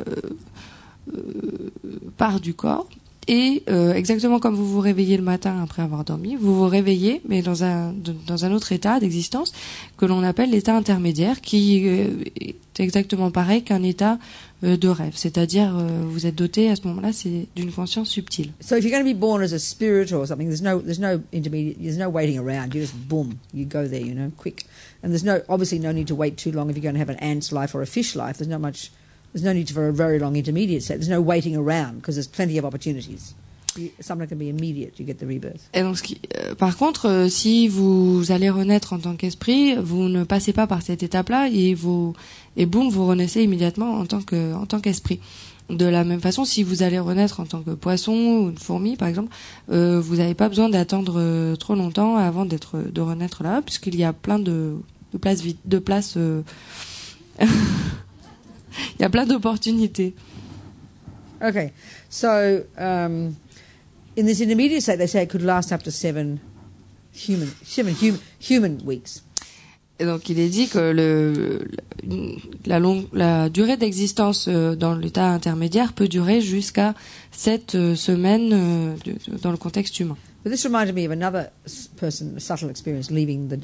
Speaker 2: part du corps et exactement comme vous vous réveillez le matin après avoir dormi, vous vous réveillez mais dans un autre état d'existence que l'on appelle l'état intermédiaire, qui est exactement pareil qu'un état de rêve, c'est-à-dire vous êtes doté à ce moment-là d'une conscience subtile.
Speaker 1: So if you're going to be born as a spirit or something, there's no intermediate, there's no waiting around. You just boom, you go there, quick. And there's obviously no need to wait too long if you're going to have an ant's life or a fish life. There's no need for a very long intermediate state. There's no waiting around because there's plenty of opportunities. Something can be immediate. You get the rebirth.
Speaker 2: Et donc, par contre, si vous allez renaître en tant qu'esprit, vous ne passez pas par cette étape-là et boum, vous renaissez immédiatement en tant qu'esprit. De la même façon, si vous allez renaître en tant que poisson ou une fourmi, par exemple, vous n'avez pas besoin d'attendre trop longtemps avant de renaître là, puisqu'il y a plein de places vides, il y a plein d'opportunités.
Speaker 1: Okay, so in this intermediate state, they say it could last up to 7 human weeks.
Speaker 2: Et donc il est dit que la durée d'existence dans l'état intermédiaire peut durer jusqu'à 7 semaines dans le contexte humain.
Speaker 1: But this reminded me of another person, a subtle experience, leaving the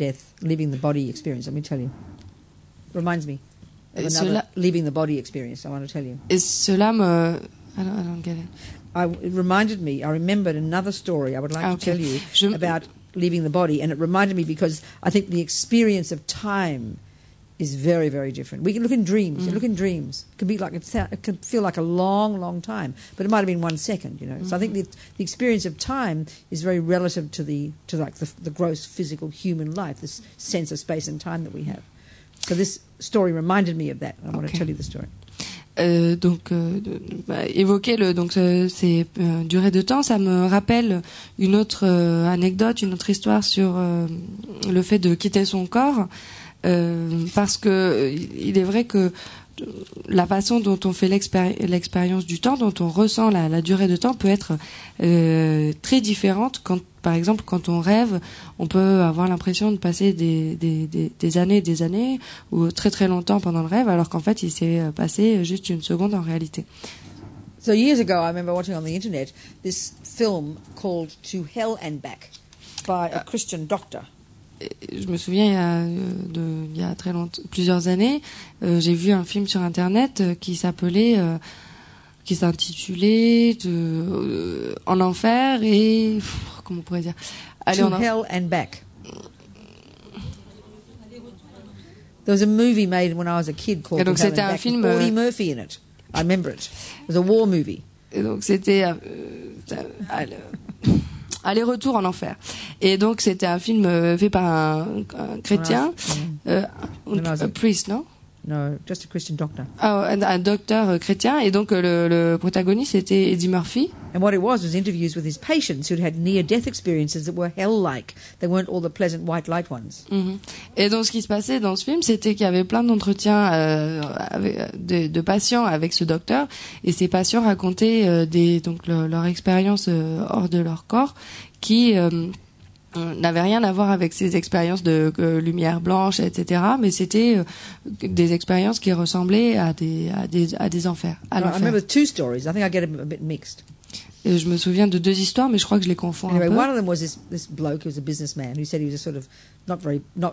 Speaker 1: body experience. Let me tell you. It reminds me of another leaving the body experience. I want to tell you.
Speaker 2: Et cela I don't get it.
Speaker 1: It reminded me. I remembered another story I would like to tell you about leaving the body, and it reminded me because I think the experience of time is very, very different. We can look in dreams. You look in dreams. It can be like it can feel like a long, long time, but it might have been 1 second. So I think the experience of time is very relative to the gross physical human life. This sense of space and time that we have. So this story reminded me of that. I want to tell you the story.
Speaker 2: Évoquer ces durées de temps, ça me rappelle une autre anecdote, une autre histoire sur le fait de quitter son corps, parce que il est vrai que la façon dont on fait l'expérience du temps, dont on ressent la durée de temps peut être très différente. Par exemple, quand on rêve, on peut avoir l'impression de passer des années et des années, ou très très longtemps pendant le rêve, alors qu'en fait, il s'est passé juste une seconde en réalité.
Speaker 1: So years ago, I remember watching on the internet this film called To Hell and Back by a Christian doctor.
Speaker 2: Je me souviens, il y a très longtemps, plusieurs années, j'ai vu un film sur Internet qui s'intitulait En enfer et comment on pourrait dire
Speaker 1: To Hell and Back. There was a movie made when I was a kid called To Hell and Back with Audie Murphy in it. I remember it. It was a war movie.
Speaker 2: Et donc c'était Aller-retour en enfer. Et donc c'était un film fait par un chrétien, un priest, non?
Speaker 1: No, just a Christian doctor.
Speaker 2: Un docteur chrétien, et donc le protagoniste était Eddie Murphy.
Speaker 1: And what it was interviews with his patients who'd had near-death experiences that were hell-like. They weren't all the pleasant white light ones.
Speaker 2: Et donc ce qui se passait dans ce film, c'était qu'il y avait plein d'entretiens de patients avec ce docteur, et ces patients racontaient leur expérience hors de leur corps, qui n'avait rien à voir avec ces expériences de lumière blanche, etc. Mais c'était des expériences qui ressemblaient à des enfers.
Speaker 1: I remember 2 stories. I think I get them a bit mixed.
Speaker 2: Et je me souviens de 2 histoires, mais je crois que je les confonds un peu.
Speaker 1: One of them was this bloke who was a businessman who said he was he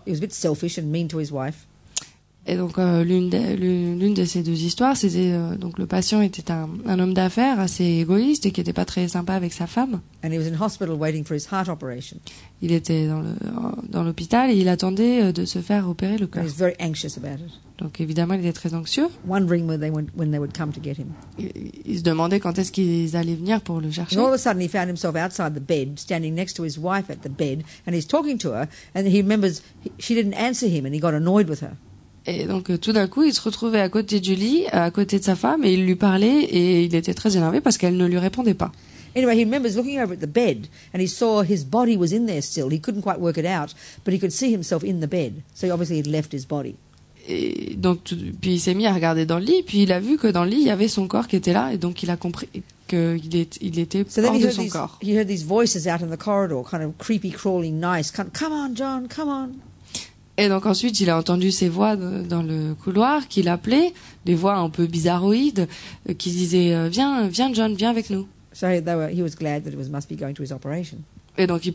Speaker 1: was a bit selfish and mean to his wife.
Speaker 2: Et donc l'une de ces 2 histoires, c'était donc le patient était un homme d'affaires assez égoïste et qui n'était pas très sympa avec sa femme.
Speaker 1: And he was in hospital waiting for his heart operation.
Speaker 2: Il était dans l'hôpital et il attendait de se faire opérer le cœur.
Speaker 1: He was very anxious about it.
Speaker 2: Donc évidemment, il était très anxieux.
Speaker 1: Wondering when they would come to get him.
Speaker 2: Il se demandait quand est-ce qu'ils allaient venir pour le chercher.
Speaker 1: And all of a sudden, he found himself outside the bed, standing next to his wife at the bed, and he's talking to her, and he remembers she didn't answer him, and he got annoyed with her.
Speaker 2: Et donc tout d'un coup, il se retrouvait à côté du lit, à côté de sa femme, et il lui parlait, et il était très énervé parce qu'elle ne lui répondait pas.
Speaker 1: Anyway, he remembers looking over at the bed, and he saw his body was in there still. He couldn't quite work it out, but he could see himself in the bed. So obviously he'd left his body.
Speaker 2: Et donc puis il s'est mis à regarder dans le lit, puis il a vu que dans le lit il y avait son corps qui était là, et donc il a compris qu'il était hors de son corps.
Speaker 1: He heard these voices out in the corridor, kind of creepy, crawling, nice. Come on, John, come on.
Speaker 2: Et donc ensuite, il a entendu ces voix dans le couloir qui l'appelaient, des voix un peu bizarroïdes, qui disaient viens John, viens avec nous.
Speaker 1: So he was glad that it must be going to his operation.
Speaker 2: Et donc il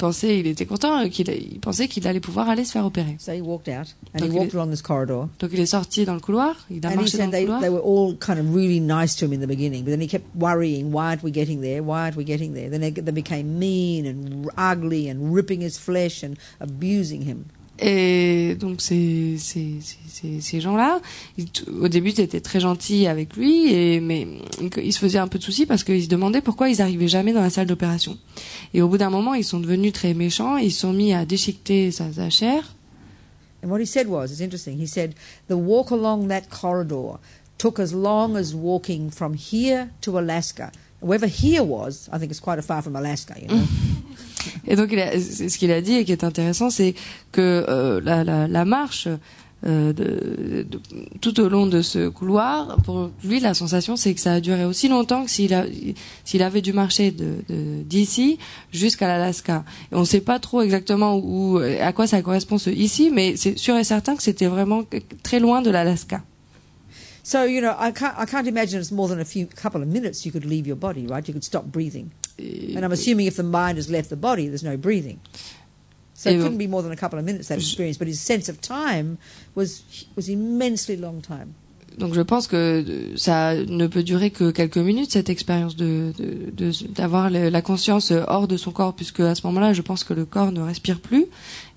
Speaker 2: était content, il pensait qu'il allait pouvoir aller se faire opérer.
Speaker 1: So he walked out and he walked along this corridor.
Speaker 2: Donc il est sorti dans le couloir, il a marché dans le couloir.
Speaker 1: They were all kind of really nice to him in the beginning, but then he kept worrying, why aren't we getting there? Why aren't we getting there? Then they became mean and ugly and ripping his flesh and abusing him.
Speaker 2: Et donc ces gens-là, au début, ils étaient très gentils avec lui, mais ils se faisaient un peu de soucis parce qu'ils se demandaient pourquoi ils arrivaient jamais dans la salle d'opération. Et au bout d'un moment, ils sont devenus très méchants, ils se sont mis à déchiqueter sa chair.
Speaker 1: And what he said was, it's interesting, he said, the walk along that corridor took as long as walking from here to Alaska. Wherever here was, I think it's quite far from Alaska, you know.
Speaker 2: Et donc, ce qu'il a dit et qui est intéressant, c'est que la marche tout au long de ce couloir, pour lui, la sensation, c'est que ça a duré aussi longtemps que s'il avait dû marcher d'ici jusqu'à l'Alaska. Et on ne sait pas trop exactement à quoi ça correspond ce ici, mais c'est sûr et certain que c'était vraiment très loin de l'Alaska.
Speaker 1: So, you know, I can't imagine it's more than couple of minutes you could leave your body, right? You could stop breathing. And I'm assuming if the mind has left the body, there's no breathing. So it couldn't be more than a couple of minutes, that experience. But his sense of time was immensely long time.
Speaker 2: Donc je pense que ça ne peut durer que quelques minutes, cette expérience d'avoir la conscience hors de son corps, puisque à ce moment-là, je pense que le corps ne respire plus,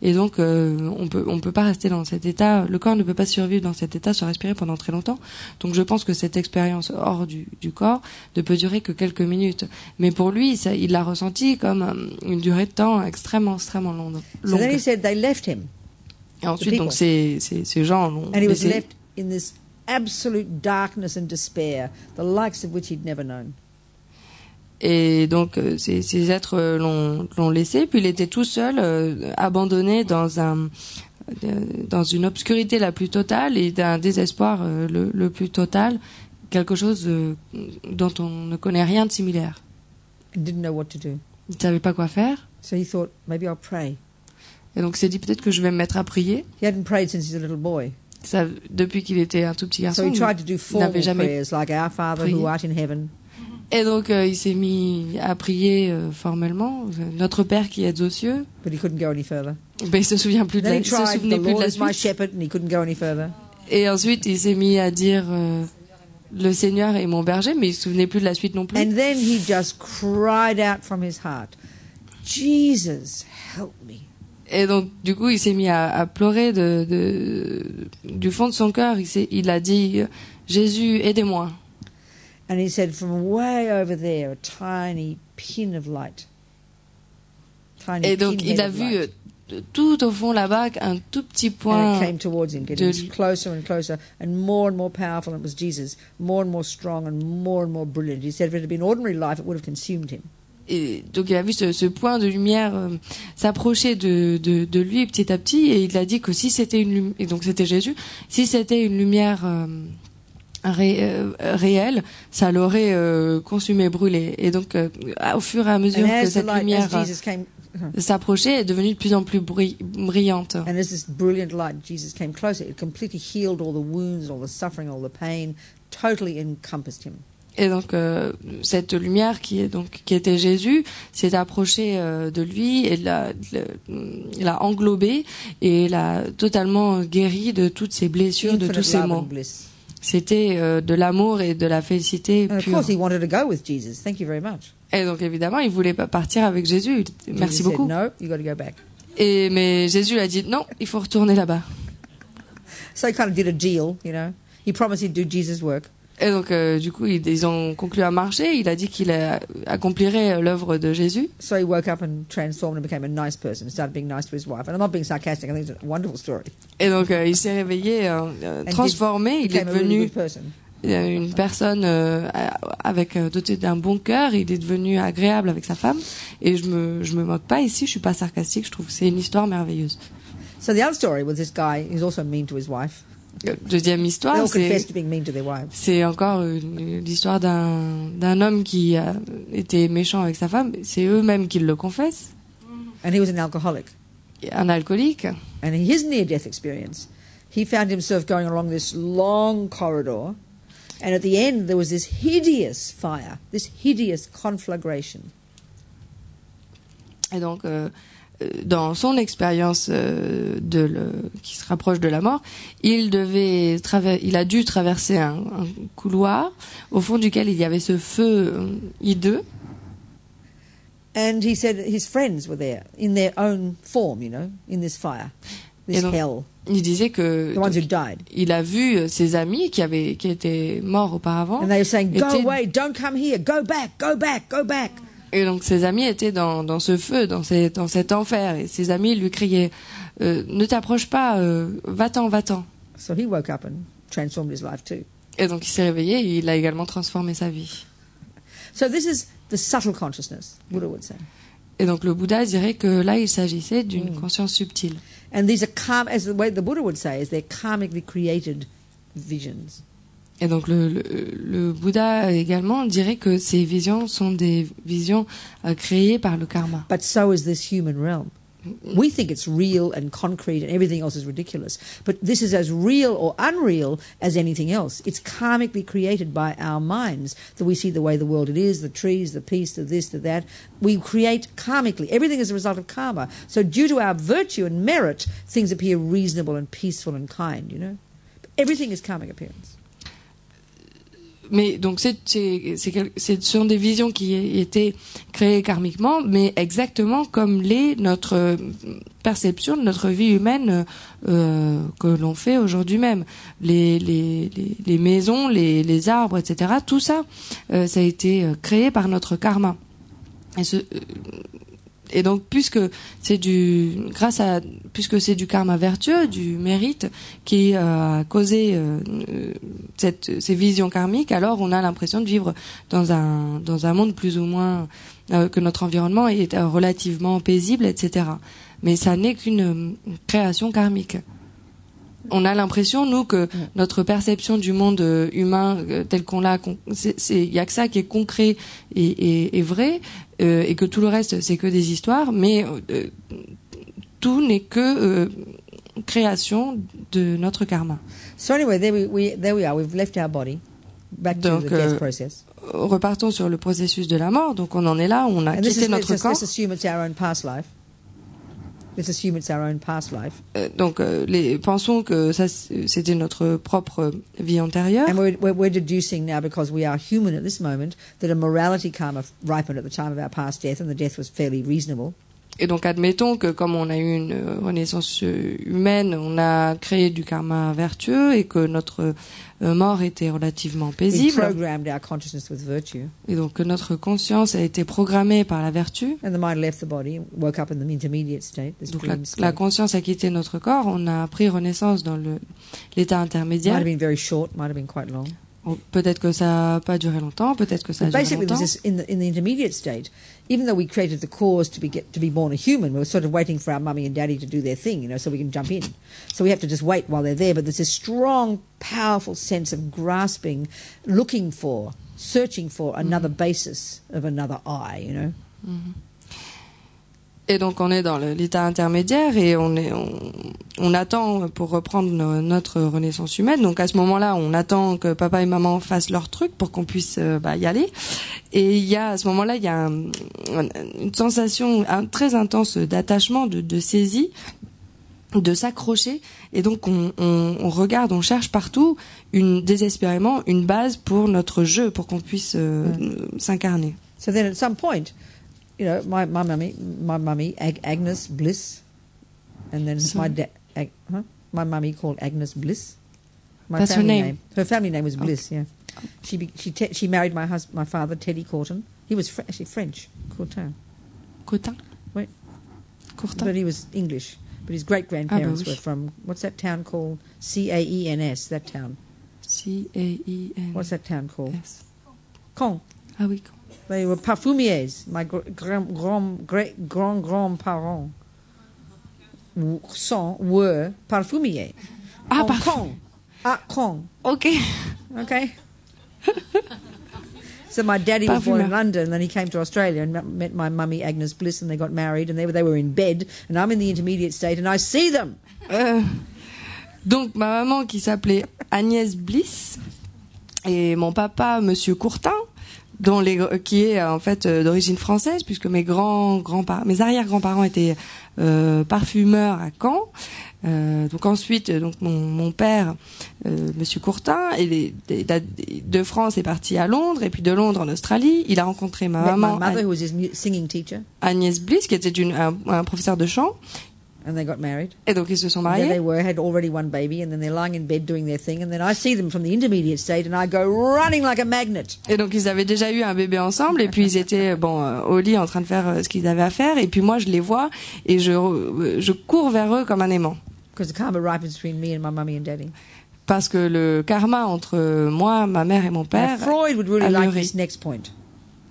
Speaker 2: et donc on peut pas rester dans cet état. Le corps ne peut pas survivre dans cet état, se respirer pendant très longtemps. Donc je pense que cette expérience hors du corps ne peut durer que quelques minutes. Mais pour lui, il l'a ressenti comme une durée de temps extrêmement longue.
Speaker 1: So then he said they left him.
Speaker 2: Et ensuite, donc ces gens l'ont
Speaker 1: And he was
Speaker 2: laissé.
Speaker 1: left in this absolute darkness and despair, the likes of which he'd never known.
Speaker 2: Et donc ces êtres l'ont laissé, puis il était tout seul, abandonné dans une obscurité la plus totale et d'un désespoir le plus total, quelque chose dont on ne connaît rien de similaire.
Speaker 1: And didn't know what to do.
Speaker 2: Il ne savait pas quoi faire,
Speaker 1: So he thought, maybe I'll pray.
Speaker 2: et donc il s'est dit peut-être que je vais me mettre à prier.
Speaker 1: He hadn't prayed since he's a little boy.
Speaker 2: Ça, depuis qu'il était un tout petit
Speaker 1: So
Speaker 2: garçon,
Speaker 1: he tried to do
Speaker 2: il
Speaker 1: formal
Speaker 2: n'avait jamais.
Speaker 1: prayers like Our Father who art in heaven.
Speaker 2: Et donc il s'est mis à prier formellement, Notre Père qui êtes aux cieux.
Speaker 1: But he couldn't go any further.
Speaker 2: Ben, il se souvenait plus de
Speaker 1: Then
Speaker 2: la
Speaker 1: he tried, the
Speaker 2: souvenait plus de
Speaker 1: Lord
Speaker 2: la
Speaker 1: is my
Speaker 2: suite.
Speaker 1: shepherd, and he couldn't go any further.
Speaker 2: Et ensuite, il s'est mis à dire le Seigneur est mon berger, mais il se souvenait plus de la suite non plus.
Speaker 1: And then he just cried out from his heart, Jesus, help me.
Speaker 2: Et donc, du coup, il s'est mis à pleurer du fond de son cœur. Il a dit Jésus, aidez-moi.
Speaker 1: And he said, from way over there, a tiny pin of light.
Speaker 2: Et donc, il a vu tout au fond là-bas un tout petit
Speaker 1: And
Speaker 2: point.
Speaker 1: it came towards him, getting closer and closer, and more powerful. And it was Jesus, more and more strong and more brilliant. He said, if it had been ordinary life, it would have consumed him.
Speaker 2: Et donc, il a vu ce point de lumière s'approcher de lui petit à petit, et il a dit que si c'était et donc c'était Jésus, si c'était une lumière réelle, ça l'aurait consumé, brûlé. Et donc, au fur et à mesure que cette lumière s'approchait, est devenue de plus en plus brillante.
Speaker 1: And as this brilliant light, Jesus came closer. It completely healed all the wounds, all the suffering, all the pain, totally encompassed him.
Speaker 2: Et donc cette lumière qui était Jésus s'est approchée de lui et l'a englobé et l'a totalement guéri de toutes ses blessures, de tous ses maux. C'était de l'amour et de la félicité
Speaker 1: And of
Speaker 2: pure.
Speaker 1: course, he wanted to go with Jesus. Thank you very much.
Speaker 2: Et donc évidemment, il voulait pas partir avec Jésus. Merci
Speaker 1: Jesus
Speaker 2: beaucoup.
Speaker 1: said, no, you got to go back.
Speaker 2: Mais Jésus a dit non, il faut retourner là-bas.
Speaker 1: So he kind of did a deal, you know. He promised he'd do Jesus' work.
Speaker 2: Et donc du coup, ils ont conclu un marché. Il a dit qu'il accomplirait l'œuvre de Jésus.
Speaker 1: So he woke up and transformed and became a nice person. He started being nice to his wife. And I'm not being sarcastic. I think it's a wonderful story.
Speaker 2: Et donc il s'est réveillé transformé. Il est
Speaker 1: Became a really
Speaker 2: devenu
Speaker 1: good person.
Speaker 2: une personne dotée d'un bon cœur. Il est devenu agréable avec sa femme. Et je me moque pas ici. Je suis pas sarcastique. Je trouve que c'est une histoire merveilleuse.
Speaker 1: So the other story was this guy who's also mean to his wife.
Speaker 2: Deuxième
Speaker 1: They
Speaker 2: histoire,
Speaker 1: all confessed to being mean to their wives.
Speaker 2: c'est encore l'histoire d'un homme qui a été méchant avec sa femme. C'est eux-mêmes qui le confessent.
Speaker 1: And he was an alcoholic.
Speaker 2: Un alcoolique.
Speaker 1: And in his near-death experience, he found himself going along this long corridor. And at the end, there was this hideous fire, this hideous conflagration.
Speaker 2: Et donc, dans son expérience qui se rapproche de la mort, il a dû traverser un couloir au fond duquel il y avait ce feu hideux.
Speaker 1: And he said his friends were there in their own form, you know, in this fire. this hell.
Speaker 2: Il disait que
Speaker 1: The ones who died.
Speaker 2: il a vu ses amis qui étaient morts auparavant.
Speaker 1: And they were saying, go
Speaker 2: étaient-
Speaker 1: away, don't come here, go back, go back, go back.
Speaker 2: Et donc ses amis étaient dans ce feu, dans cet enfer. Et ses amis lui criaient ne t'approche pas, va-t'en, va-t'en.
Speaker 1: So he woke up and transformed his life too.
Speaker 2: Et donc il s'est réveillé et il a également transformé sa vie.
Speaker 1: So this is the subtle consciousness, Buddha would say.
Speaker 2: Et donc le Bouddha dirait que là il s'agissait d'une conscience subtile.
Speaker 1: And these are as the way the Buddha would say, is they're karmically created visions.
Speaker 2: Et donc le Bouddha également dirait que ces visions sont des visions créées par le karma.
Speaker 1: But so is this human realm. We think it's real and concrete and everything else is ridiculous. But this is as real or unreal as anything else. It's karmically created by our minds, that we see the way the world it is, the trees, the peace, the this, the that. We create karmically. Everything is a result of karma. So due to our virtue and merit, things appear reasonable and peaceful and kind, you know. Everything is karmic appearance.
Speaker 2: Mais donc ce sont des visions qui étaient créées karmiquement, mais exactement comme notre perception de notre vie humaine que l'on fait aujourd'hui même. Les maisons, les arbres, etc. Tout ça, ça a été créé par notre karma. Et donc, puisque c'est du karma vertueux, du mérite qui a causé ces visions karmiques, alors on a l'impression de vivre dans un monde plus ou moins que notre environnement est relativement paisible, etc. Mais ça n'est qu'une création karmique. On a l'impression, nous, que notre perception du monde humain tel qu'on l'a, il y a que ça qui est concret et vrai, et que tout le reste, c'est que des histoires, mais tout n'est que création de notre karma.
Speaker 1: So anyway, there we are. We've left our body. Back to the death process.
Speaker 2: Repartons sur le processus de la mort. Donc on en est là, on a quitté notre corps.
Speaker 1: Let's assume it's our own past life. Let's assume it's our own past life.
Speaker 2: Donc, pensons que ça, c'était notre propre vie antérieure.
Speaker 1: And we're deducing now, because we are human at this moment, that a morality karma ripened at the time of our past death, and the death was fairly reasonable.
Speaker 2: Et donc, admettons que comme on a eu une renaissance humaine, on a créé du karma vertueux et que notre mort était relativement
Speaker 1: We
Speaker 2: paisible.
Speaker 1: programmed our consciousness with virtue,
Speaker 2: Et donc, que notre conscience a été programmée par la vertu.
Speaker 1: and the mind left the body and woke up in the intermediate state, this
Speaker 2: Donc,
Speaker 1: dream
Speaker 2: la
Speaker 1: state.
Speaker 2: conscience a quitté notre corps. On a pris renaissance dans l'état
Speaker 1: Might
Speaker 2: intermédiaire.
Speaker 1: have been very short, might have been quite long.
Speaker 2: Peut-être que ça n'a pas duré longtemps, peut-être que ça a
Speaker 1: But
Speaker 2: duré
Speaker 1: basically,
Speaker 2: longtemps.
Speaker 1: in the intermediate state, even though we created the cause to be born a human, we were sort of waiting for our mummy and daddy to do their thing, you know, so we can jump in. So we have to just wait while they're there. But there's this strong, powerful sense of grasping, looking for, searching for another basis of another I, you know.
Speaker 2: Et donc on est dans l'état intermédiaire et on attend pour reprendre notre renaissance humaine. Donc à ce moment-là, on attend que papa et maman fassent leur truc pour qu'on puisse y aller. Et à ce moment-là, il y a une sensation très intense d'attachement, de saisie, de s'accrocher. Et donc on regarde, on cherche partout désespérément une base pour notre jeu, pour qu'on puisse s'incarner.
Speaker 1: So then at some point, you know, my mummy, Agnes Bliss, and then my mummy called Agnes Bliss.
Speaker 2: That's her name.
Speaker 1: Her family name was Bliss. Yeah, she married my father, Teddy Courtin. He was actually French, Courtin.
Speaker 2: Courtin.
Speaker 1: Oui.
Speaker 2: Courtin.
Speaker 1: But he was English. But his great grandparents
Speaker 2: oui.
Speaker 1: were from, what's that town called? Caens. That town.
Speaker 2: Caens.
Speaker 1: What's that town called? Caen.
Speaker 2: Ah oui.
Speaker 1: They were parfumiers. My great-grand-parents were parfumiers.
Speaker 2: Ah,
Speaker 1: Caen. At Caen.
Speaker 2: Okay.
Speaker 1: Okay. So my daddy was born in London, and then he came to Australia and met my mummy Agnes Bliss, and they got married, and they were in bed, and I'm in the intermediate state, and I see them.
Speaker 2: Donc ma maman qui s'appelait Agnès Bliss et mon papa Monsieur Courtin, qui est en fait d'origine française, puisque mes arrière-grands-parents étaient parfumeurs à Caen. Donc ensuite, mon père, Monsieur Courtin, de France est parti à Londres, et puis de Londres en Australie. Il a rencontré ma maman,
Speaker 1: My mother, who was his singing teacher.
Speaker 2: Agnès Bliss, qui était un professeur de chant.
Speaker 1: And they got married.
Speaker 2: Et donc ils se sont
Speaker 1: There they
Speaker 2: mariés.
Speaker 1: had already one baby, and then they're lying in bed doing their thing, and then I see them from the intermediate state, and I go running like a magnet.
Speaker 2: Et donc ils avaient déjà eu un bébé ensemble et puis ils étaient au lit en train de faire ce qu'ils avaient à faire et puis moi je les vois et je cours vers eux comme un aimant.
Speaker 1: Because the karma ripens between me and my mummy and daddy.
Speaker 2: Parce que le karma entre moi, ma mère et mon
Speaker 1: Now,
Speaker 2: père
Speaker 1: Freud would really
Speaker 2: a
Speaker 1: like
Speaker 2: mûri.
Speaker 1: this next point.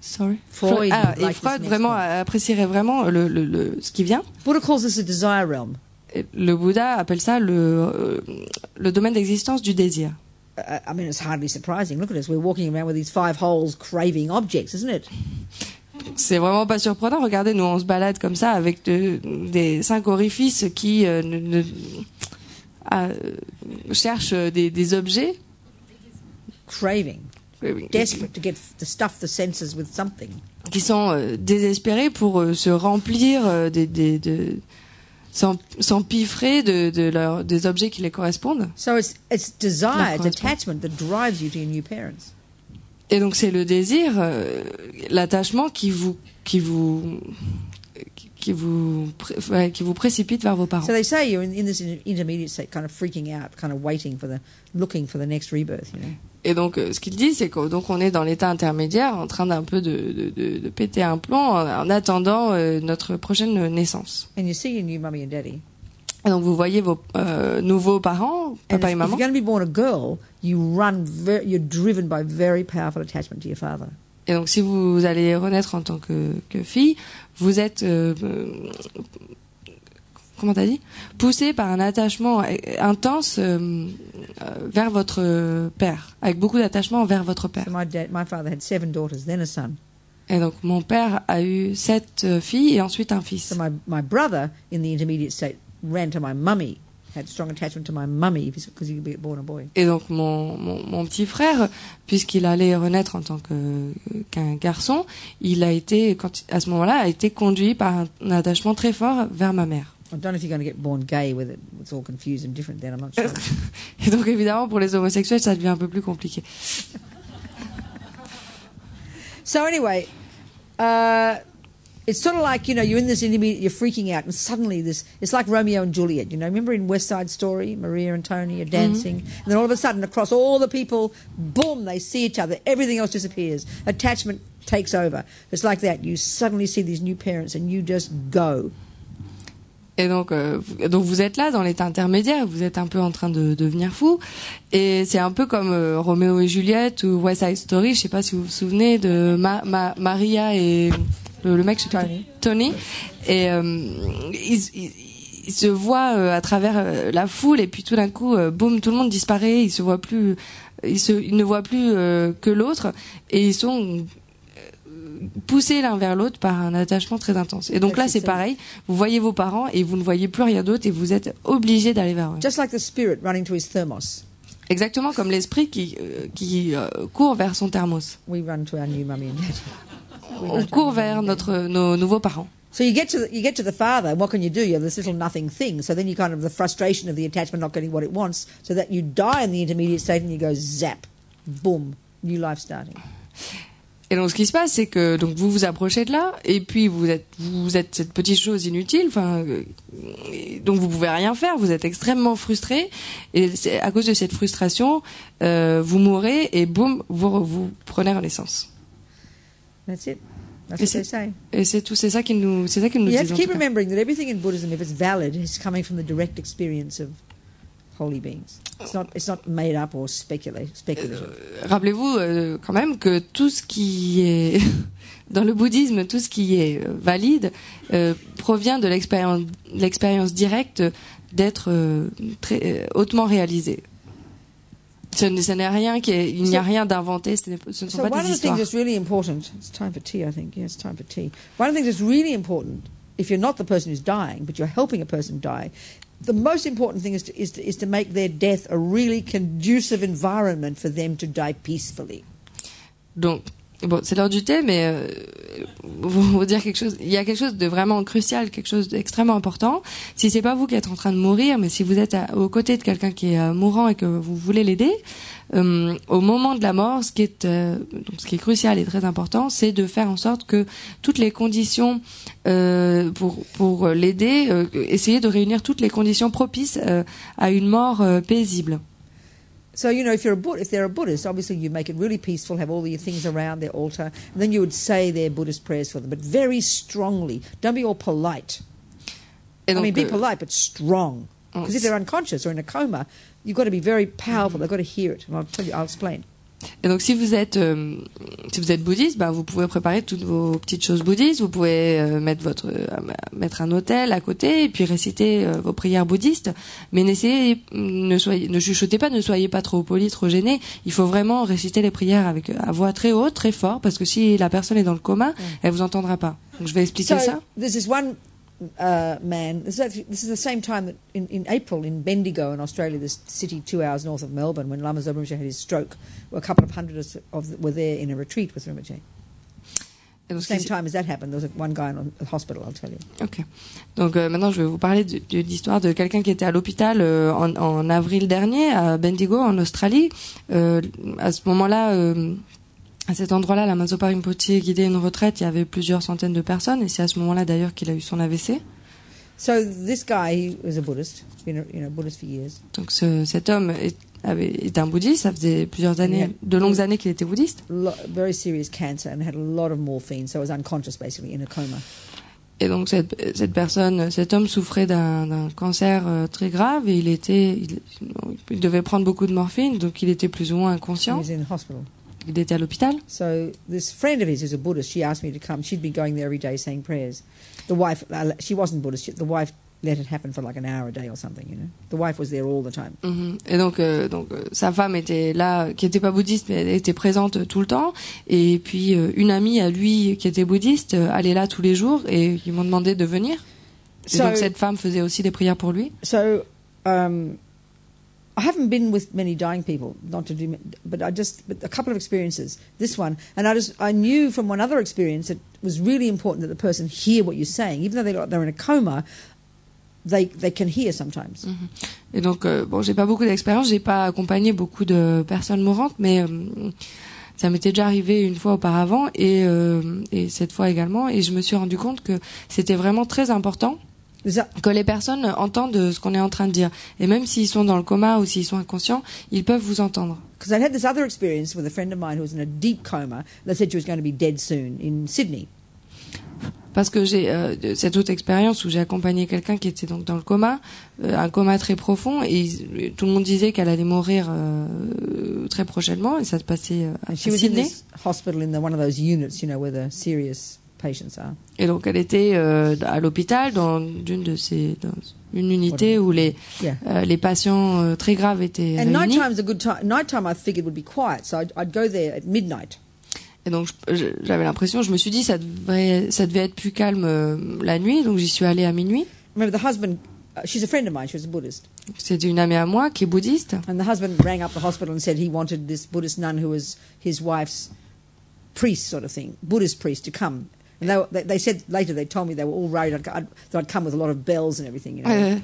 Speaker 2: Sorry.
Speaker 1: Freud
Speaker 2: Ah,
Speaker 1: would
Speaker 2: et
Speaker 1: like this
Speaker 2: Freud
Speaker 1: next
Speaker 2: vraiment
Speaker 1: point.
Speaker 2: apprécierait vraiment ce qui vient.
Speaker 1: Buddha calls this a desire realm.
Speaker 2: Et le Bouddha appelle ça le domaine d'existence du désir.
Speaker 1: I mean, it's hardly surprising. Look at us. We're walking around with these 5 holes craving objects, isn't it?
Speaker 2: C'est vraiment pas surprenant. Regardez, nous on se balade comme ça avec des 5 orifices qui cherchent des objets.
Speaker 1: Craving. Desperate to to stuff the senses with something.
Speaker 2: Qui sont désespérés pour se remplir s'empiffrer des objets qui les correspondent.
Speaker 1: So it's desire, it's
Speaker 2: correspond.
Speaker 1: attachment that drives you to your new parents.
Speaker 2: Et donc c'est le désir, l'attachement qui vous précipite vers vos parents.
Speaker 1: So they say you're in this intermediate state, kind of freaking out, kind of looking for the next rebirth, you know.
Speaker 2: Et donc ce qu'il dit, c'est qu'on est dans l'état intermédiaire, en train d'un peu de péter un plomb en attendant notre prochaine naissance.
Speaker 1: And you see your new mummy and daddy.
Speaker 2: Et donc vous voyez vos nouveaux parents, papa et
Speaker 1: If
Speaker 2: maman.
Speaker 1: you're going to be born a girl, you're driven by very powerful attachment to your father.
Speaker 2: Et donc si vous allez renaître en tant que fille, vous êtes comment t'as dit, poussé par un attachement intense vers votre père, avec beaucoup d'attachement vers votre père.
Speaker 1: So my father had 7 daughters, then a son.
Speaker 2: Et donc mon père a eu 7 filles et ensuite un fils.
Speaker 1: So my brother in the intermediate state ran to my mummy, had strong attachment to my mummy because he could be born a boy.
Speaker 2: Et donc mon petit frère, puisqu'il allait renaître en tant qu'un garçon, il a été, à ce moment-là, a été conduit par un attachement très fort vers ma mère.
Speaker 1: I don't know if you're going to get born gay with it. It's all confused and different then, I'm not sure.
Speaker 2: Et donc évidemment pour les homosexuels ça devient un peu plus compliqué.
Speaker 1: So anyway, it's sort of like, you know, you're in this intermediate, you're freaking out, and suddenly it's like Romeo and Juliet, you know. Remember in West Side Story, Maria and Tony are dancing, and then all of a sudden across all the people, boom, they see each other, everything else disappears. Attachment takes over. It's like that. You suddenly see these new parents and you just go.
Speaker 2: Et donc vous êtes là dans l'état intermédiaire, vous êtes un peu en train de devenir fou, et c'est un peu comme Roméo et Juliette ou West Side Story. Je sais pas si vous vous souvenez de Maria et le mec, je sais plus, Tony, et ils se voient à travers la foule, et puis tout d'un coup, boum, tout le monde disparaît, ils se voient plus, ils ne voient plus que l'autre, et ils sont poussés l'un vers l'autre par un attachement très intense. Et donc là, c'est pareil. Vous voyez vos parents et vous ne voyez plus rien d'autre et vous êtes obligé d'aller vers eux.
Speaker 1: Just like the spirit running to his thermos.
Speaker 2: Exactement comme l'esprit qui court vers son thermos.
Speaker 1: We run to our new mummy and daddy.
Speaker 2: On court vers nos nouveaux parents.
Speaker 1: So you get to the father, and what can you do? You have this little nothing thing. So then you kind of the frustration of the attachment not getting what it wants, so that you die in the intermediate state and you go zap, boom, new life starting.
Speaker 2: Et donc ce qui se passe, c'est que donc vous vous approchez de là, et puis vous êtes cette petite chose inutile. Enfin, donc vous pouvez rien faire. Vous êtes extrêmement frustré, et c'est à cause de cette frustration, vous mourrez et boum, vous prenez renaissance.
Speaker 1: That's it. That's what they say.
Speaker 2: Et c'est ça qu'ils nous disent.
Speaker 1: You have to keep remembering that everything in Buddhism, if it's valid, is coming from the direct experience of holy beings. It's not made up or speculative.
Speaker 2: Rappelez-vous quand même que tout ce qui est dans le bouddhisme, tout ce qui est valide provient de l'expérience directe d'être très hautement réalisé. Ce n'est rien il n'y a rien d'inventé. Ce ne sont pas des histoires.
Speaker 1: One of the things that's really important. It's time for tea, I think. Yes, time for tea. One of the things that's really important, if you're not the person who's dying, but you're helping a person die, the most important thing is to make their death a really conducive environment for them to die peacefully.
Speaker 2: Donc, Bon, c'est l'heure du thé, mais vous dire quelque chose. Il y a quelque chose de vraiment crucial, quelque chose d'extrêmement important. Si c'est pas vous qui êtes en train de mourir, mais si vous êtes aux côtés de quelqu'un qui est mourant et que vous voulez l'aider, au moment de la mort, ce qui est crucial et très important, c'est de faire en sorte que toutes les conditions pour l'aider, essayer de réunir toutes les conditions propices à une mort paisible.
Speaker 1: So, you know, if they're a Buddhist, obviously you make it really peaceful, have all your things around their altar, and then you would say their Buddhist prayers for them, but very strongly. Don't be all polite.
Speaker 2: Et donc,
Speaker 1: I mean, be polite, but strong. Because if they're unconscious or in a coma, you've got to be very powerful. They've got to hear it. And I'll explain.
Speaker 2: Et donc si vous êtes bouddhiste, ben vous pouvez préparer toutes vos petites choses bouddhistes, vous pouvez mettre un autel à côté et puis réciter vos prières bouddhistes, mais ne chuchotez pas, ne soyez pas trop poli, trop gêné. Il faut vraiment réciter les prières avec à voix très haute, très fort, parce que si la personne est dans le coma, elle vous entendra pas. Donc je vais expliquer ça.
Speaker 1: This is one man. This is the same time that in April in Bendigo in Australia, this city 2 hours north of Melbourne, when Lama Zopa Rinpoche had his stroke, a couple of hundred were there in a retreat with Rinpoche. At the same time as that happened, there was one guy in the hospital, I'll tell you.
Speaker 2: Ok. Donc maintenant, je vais vous parler de l'histoire de quelqu'un qui était à l'hôpital en avril dernier à Bendigo, en Australie. À ce moment-là, à cet endroit-là, Lama Zopa Rinpoche guidait une retraite. Il y avait plusieurs centaines de personnes, et c'est à ce moment-là d'ailleurs qu'il a eu son AVC.
Speaker 1: So this guy, he was a Buddhist, been a Buddhist for years.
Speaker 2: Donc cet homme était un bouddhiste. Ça faisait plusieurs années, de longues années qu'il était bouddhiste.
Speaker 1: Very serious cancer and had a lot of morphine, so was unconscious basically in a coma.
Speaker 2: Et donc cet homme souffrait d'un cancer très grave et il devait prendre beaucoup de morphine, donc il était plus ou moins inconscient.
Speaker 1: He was in hospital.
Speaker 2: Il était à l'hôpital.
Speaker 1: So this friend of his who's a Buddhist, she asked me to come. She'd been going there every day saying prayers. The wife, she wasn't Buddhist. The wife let it happen for like an hour a day or something, you know. The wife was there all the time.
Speaker 2: Et donc sa femme était là, qui était pas bouddhiste, mais elle était présente tout le temps. Et puis une amie à lui qui était bouddhiste allait là tous les jours et ils m'ont demandé de venir. Et donc cette femme faisait aussi des prières pour lui.
Speaker 1: So I haven't been with many dying people, but a couple of experiences. This one, and I knew from one other experience that it was really important that the person hear what you're saying, even though they're in a coma. They can hear sometimes.
Speaker 2: Et donc j'ai pas beaucoup d'expérience, j'ai pas accompagné beaucoup de personnes mourantes, mais ça m'était déjà arrivé une fois auparavant et cette fois également, et je me suis rendu compte que c'était vraiment très important que les personnes entendent ce qu'on est en train de dire, et même s'ils sont dans le coma ou s'ils sont inconscients, ils peuvent vous entendre.
Speaker 1: Because I had this other experience with a friend of mine who was in a deep coma. They said she was going to be dead soon in Sydney.
Speaker 2: Parce que j'ai cette autre expérience où j'ai accompagné quelqu'un qui était donc dans le coma, un coma très profond, et tout le monde disait qu'elle allait mourir très prochainement, et ça se passait à Sydney.
Speaker 1: She was in this hospital in one of those units, you know, where the serious patients are.
Speaker 2: Et donc elle était à l'hôpital dans une unité où les patients très graves étaient réunis.
Speaker 1: And nighttime's a good time. Nighttime I figured would be quiet, so I'd go there at midnight.
Speaker 2: Et donc j'avais l'impression, je me suis dit ça devait être plus calme la nuit, donc j'y suis allée à minuit.
Speaker 1: Remember the husband, she's a friend of mine, she was a Buddhist.
Speaker 2: C'était une amie à moi qui est bouddhiste.
Speaker 1: And the husband rang up the hospital and said he wanted this Buddhist nun who was his wife's priest sort of thing, Buddhist priest, to come. And they said later, they told me they were all worried I'd come with a lot of bells and everything, you know.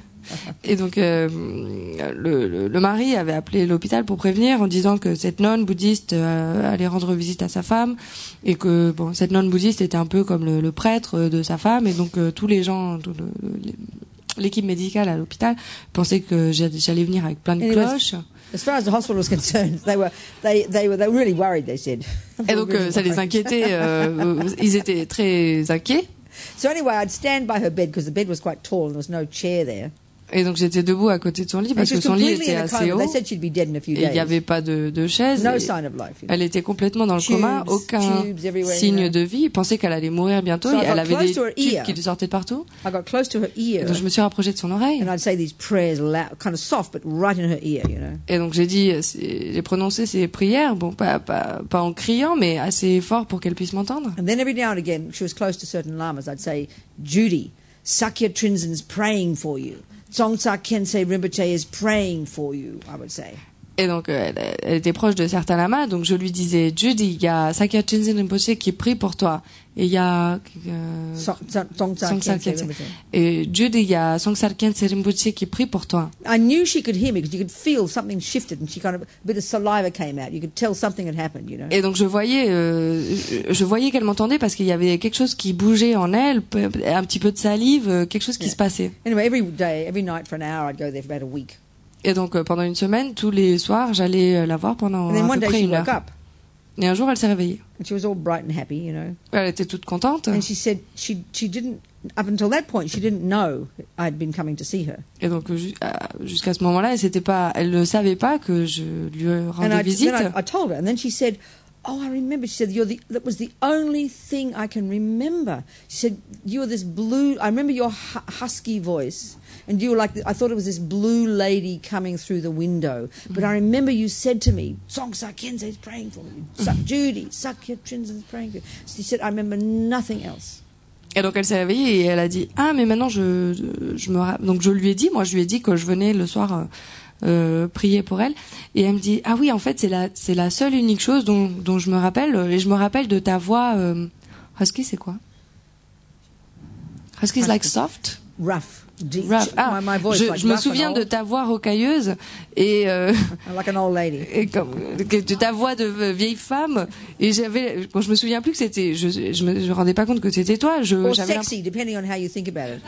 Speaker 2: Et donc le mari avait appelé l'hôpital pour prévenir en disant que cette nonne bouddhiste allait rendre visite à sa femme, et que cette nonne bouddhiste était un peu comme le prêtre de sa femme, et donc tous les gens, l'équipe médicale à l'hôpital pensait que j'allais venir avec plein de cloches.
Speaker 1: As far as the hospital was concerned, they were really worried, they said.
Speaker 2: Et donc ça les inquiétait, ils étaient très inquiets.
Speaker 1: So anyway, I'd stand by her bed because the bed was quite tall and there was no chair there.
Speaker 2: Et donc j'étais debout à côté de son lit parce que son lit était assez haut. Et il n'y avait pas de chaise.
Speaker 1: No sign of life.
Speaker 2: Elle était complètement dans le coma, aucun signe de vie. Il pensait qu'elle allait mourir bientôt. Et elle avait des tubes qui lui sortaient de partout.
Speaker 1: I got close to her ear.
Speaker 2: Donc je me suis rapprochée de son oreille.
Speaker 1: And I'd say these prayers loud, kind of soft, but right in her ear, you know.
Speaker 2: Et donc j'ai prononcé ces prières, pas en criant, mais assez fort pour qu'elle puisse m'entendre.
Speaker 1: And then every now and again, she was close to certain lamas. I'd say, Judy, Sakya Trinzen's praying for you. Tsongtsa Khyentse Rinpoche is praying for you, I would say.
Speaker 2: Et donc, elle était proche de certains lamas, donc je lui disais, Judy, il y a Sakya Tenzin Rinpoche qui prie pour toi. Et il y a
Speaker 1: Songsar
Speaker 2: Songsar
Speaker 1: Khyentse.
Speaker 2: Khyentse. Et Judy, il y a Songsar Khyentse Rinpoche qui prie pour toi.
Speaker 1: I knew she could hear me because you could feel something shifted and she kind of, a bit of saliva came out. You could tell something had happened, you know.
Speaker 2: Et donc je voyais qu'elle m'entendait parce qu'il y avait quelque chose qui bougeait en elle, un petit peu de salive, quelque chose qui se passait.
Speaker 1: Anyway, every day, every night for an hour, I'd go there for about a week.
Speaker 2: Et donc pendant une semaine, tous les soirs, j'allais la voir pendant
Speaker 1: And then
Speaker 2: à
Speaker 1: one
Speaker 2: peu
Speaker 1: day
Speaker 2: près
Speaker 1: she
Speaker 2: une
Speaker 1: woke
Speaker 2: heure.
Speaker 1: up
Speaker 2: Et un jour, elle s'est réveillée.
Speaker 1: and she was all bright and happy, you know.
Speaker 2: Elle était toute contente.
Speaker 1: And she said she didn't, up until that point, she didn't know I'd been coming to see her.
Speaker 2: Et donc jusqu'à ce moment-là, elle ne savait pas que je lui rendais visite.
Speaker 1: Then I told her, and then she said, "Oh, I remember." She said, "That was the only thing I can remember." She said, "You were this blue. I remember your husky voice, and you were like. I thought it was this blue lady coming through the window. But I remember you said to me, Songsar Khyentse is praying for me. Judy, Sakya Tenzin is praying for you." She said, "I remember nothing else."
Speaker 2: Et donc elle s'est réveillée et elle a dit mais maintenant donc je lui ai dit que je venais le soir prier pour elle, et elle me dit oui, en fait c'est la seule unique chose dont je me rappelle, et je me rappelle de ta voix husky. C'est quoi? Husky is like soft,
Speaker 1: rough, deep.
Speaker 2: Rough.
Speaker 1: My voice, like
Speaker 2: je me
Speaker 1: rough
Speaker 2: souviens
Speaker 1: and
Speaker 2: de
Speaker 1: old.
Speaker 2: ta voix rocailleuse et
Speaker 1: Like an old lady.
Speaker 2: et de ta voix de vieille femme, et je me souviens plus que c'était, je me rendais pas compte que c'était toi.
Speaker 1: Or
Speaker 2: J'avais
Speaker 1: sexy, depending on how you think about it.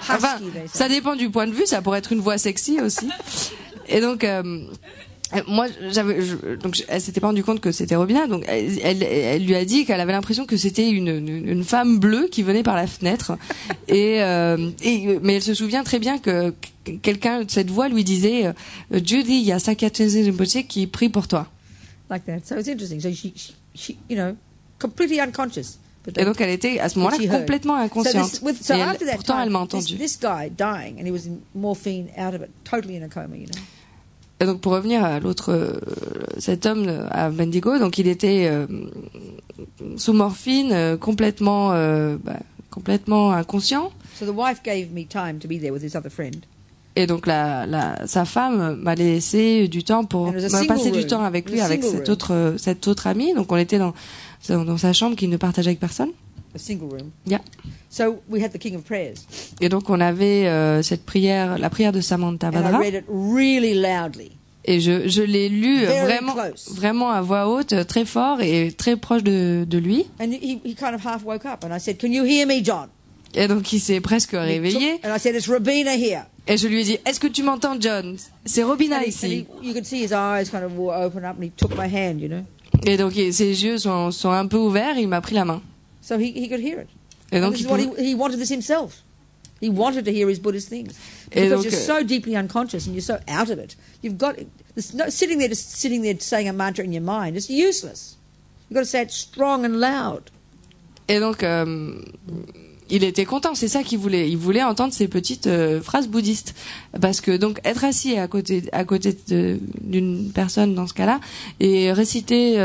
Speaker 2: Enfin,
Speaker 1: Husky, they say.
Speaker 2: ça dépend du point de vue, ça pourrait être une voix sexy aussi. Et donc, moi, elle s'était pas rendu compte que c'était Robina, donc elle lui a dit qu'elle avait l'impression que c'était une femme bleue qui venait par la fenêtre. Mais elle se souvient très bien que quelqu'un, cette voix lui disait, Judy, il y a Sakya Tenzin Rinpoche qui prie pour toi.
Speaker 1: Like that. So it's interesting. So she you know, completely unconscious. But
Speaker 2: Et donc elle était à ce moment-là
Speaker 1: she heard.
Speaker 2: complètement inconsciente.
Speaker 1: So
Speaker 2: Et
Speaker 1: after that
Speaker 2: pourtant
Speaker 1: time,
Speaker 2: elle m'a entendu.
Speaker 1: this guy dying, and he was in morphine, out of it, totally in a coma, you know.
Speaker 2: Et donc pour revenir à l'autre, cet homme à Bendigo, donc il était sous morphine, complètement inconscient.
Speaker 1: So the wife gave me time to be there with this other friend.
Speaker 2: Et donc sa femme m'a laissé du temps pour
Speaker 1: And it was a
Speaker 2: passer
Speaker 1: single
Speaker 2: du temps
Speaker 1: room.
Speaker 2: avec
Speaker 1: It
Speaker 2: lui,
Speaker 1: was a
Speaker 2: avec
Speaker 1: single
Speaker 2: cet autre ami. Donc on était dans sa chambre qu'il ne partageait avec personne.
Speaker 1: A single room.
Speaker 2: Yeah.
Speaker 1: So we had the King of Prayers,
Speaker 2: Et donc on avait cette prière, la prière de Samantha
Speaker 1: and I
Speaker 2: Badra.
Speaker 1: read it really loudly.
Speaker 2: Et je l'ai lu
Speaker 1: Very close.
Speaker 2: vraiment à voix haute, très fort et très proche de lui.
Speaker 1: And he kind of half woke up, and I said, "Can you hear me, John?"
Speaker 2: Et donc il s'est presque réveillé.
Speaker 1: And I said, "It's Robina here."
Speaker 2: Et je lui ai dit, est-ce que tu m'entends, John? C'est Robina
Speaker 1: And
Speaker 2: ici.
Speaker 1: you could see his eyes kind of open up, and he took my hand, you know.
Speaker 2: Et donc ses yeux sont un peu ouverts, il m'a pris la main.
Speaker 1: So he could hear it.
Speaker 2: Et
Speaker 1: And
Speaker 2: donc
Speaker 1: this is what he wanted this himself. He wanted to hear his Buddhist things.
Speaker 2: Et
Speaker 1: Because
Speaker 2: donc,
Speaker 1: you're so deeply unconscious and you're so out of it. You've got there's no sitting there saying a mantra in your mind. It's useless. You've got to say it strong and loud.
Speaker 2: Et donc il était content, c'est ça qu'il voulait. Il voulait entendre ces petites phrases bouddhistes, parce que donc être assis à côté d'une personne dans ce cas-là et réciter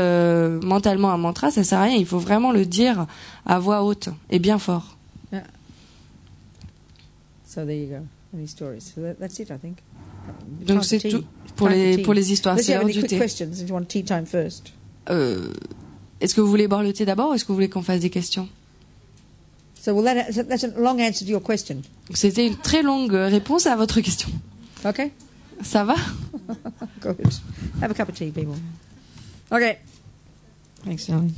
Speaker 2: mentalement un mantra, ça sert à rien. Il faut vraiment le dire à voix haute et bien fort.
Speaker 1: Yeah. So there you go. Any stories? So that's it, I think.
Speaker 2: Donc
Speaker 1: Time
Speaker 2: c'est
Speaker 1: for tea.
Speaker 2: tout pour
Speaker 1: Time for tea.
Speaker 2: les histoires.
Speaker 1: Unless
Speaker 2: C'est
Speaker 1: you have
Speaker 2: l'heure
Speaker 1: any
Speaker 2: du
Speaker 1: quick
Speaker 2: thé.
Speaker 1: questions, and you want tea time first.
Speaker 2: Est-ce que vous voulez boire le thé d'abord ou est-ce que vous voulez qu'on fasse des questions?
Speaker 1: So that's a long answer to your question.
Speaker 2: C'était une très longue réponse à votre question.
Speaker 1: Okay.
Speaker 2: Ça va?
Speaker 1: Good. Have a cup of tea, people. Okay. Thanks, darling.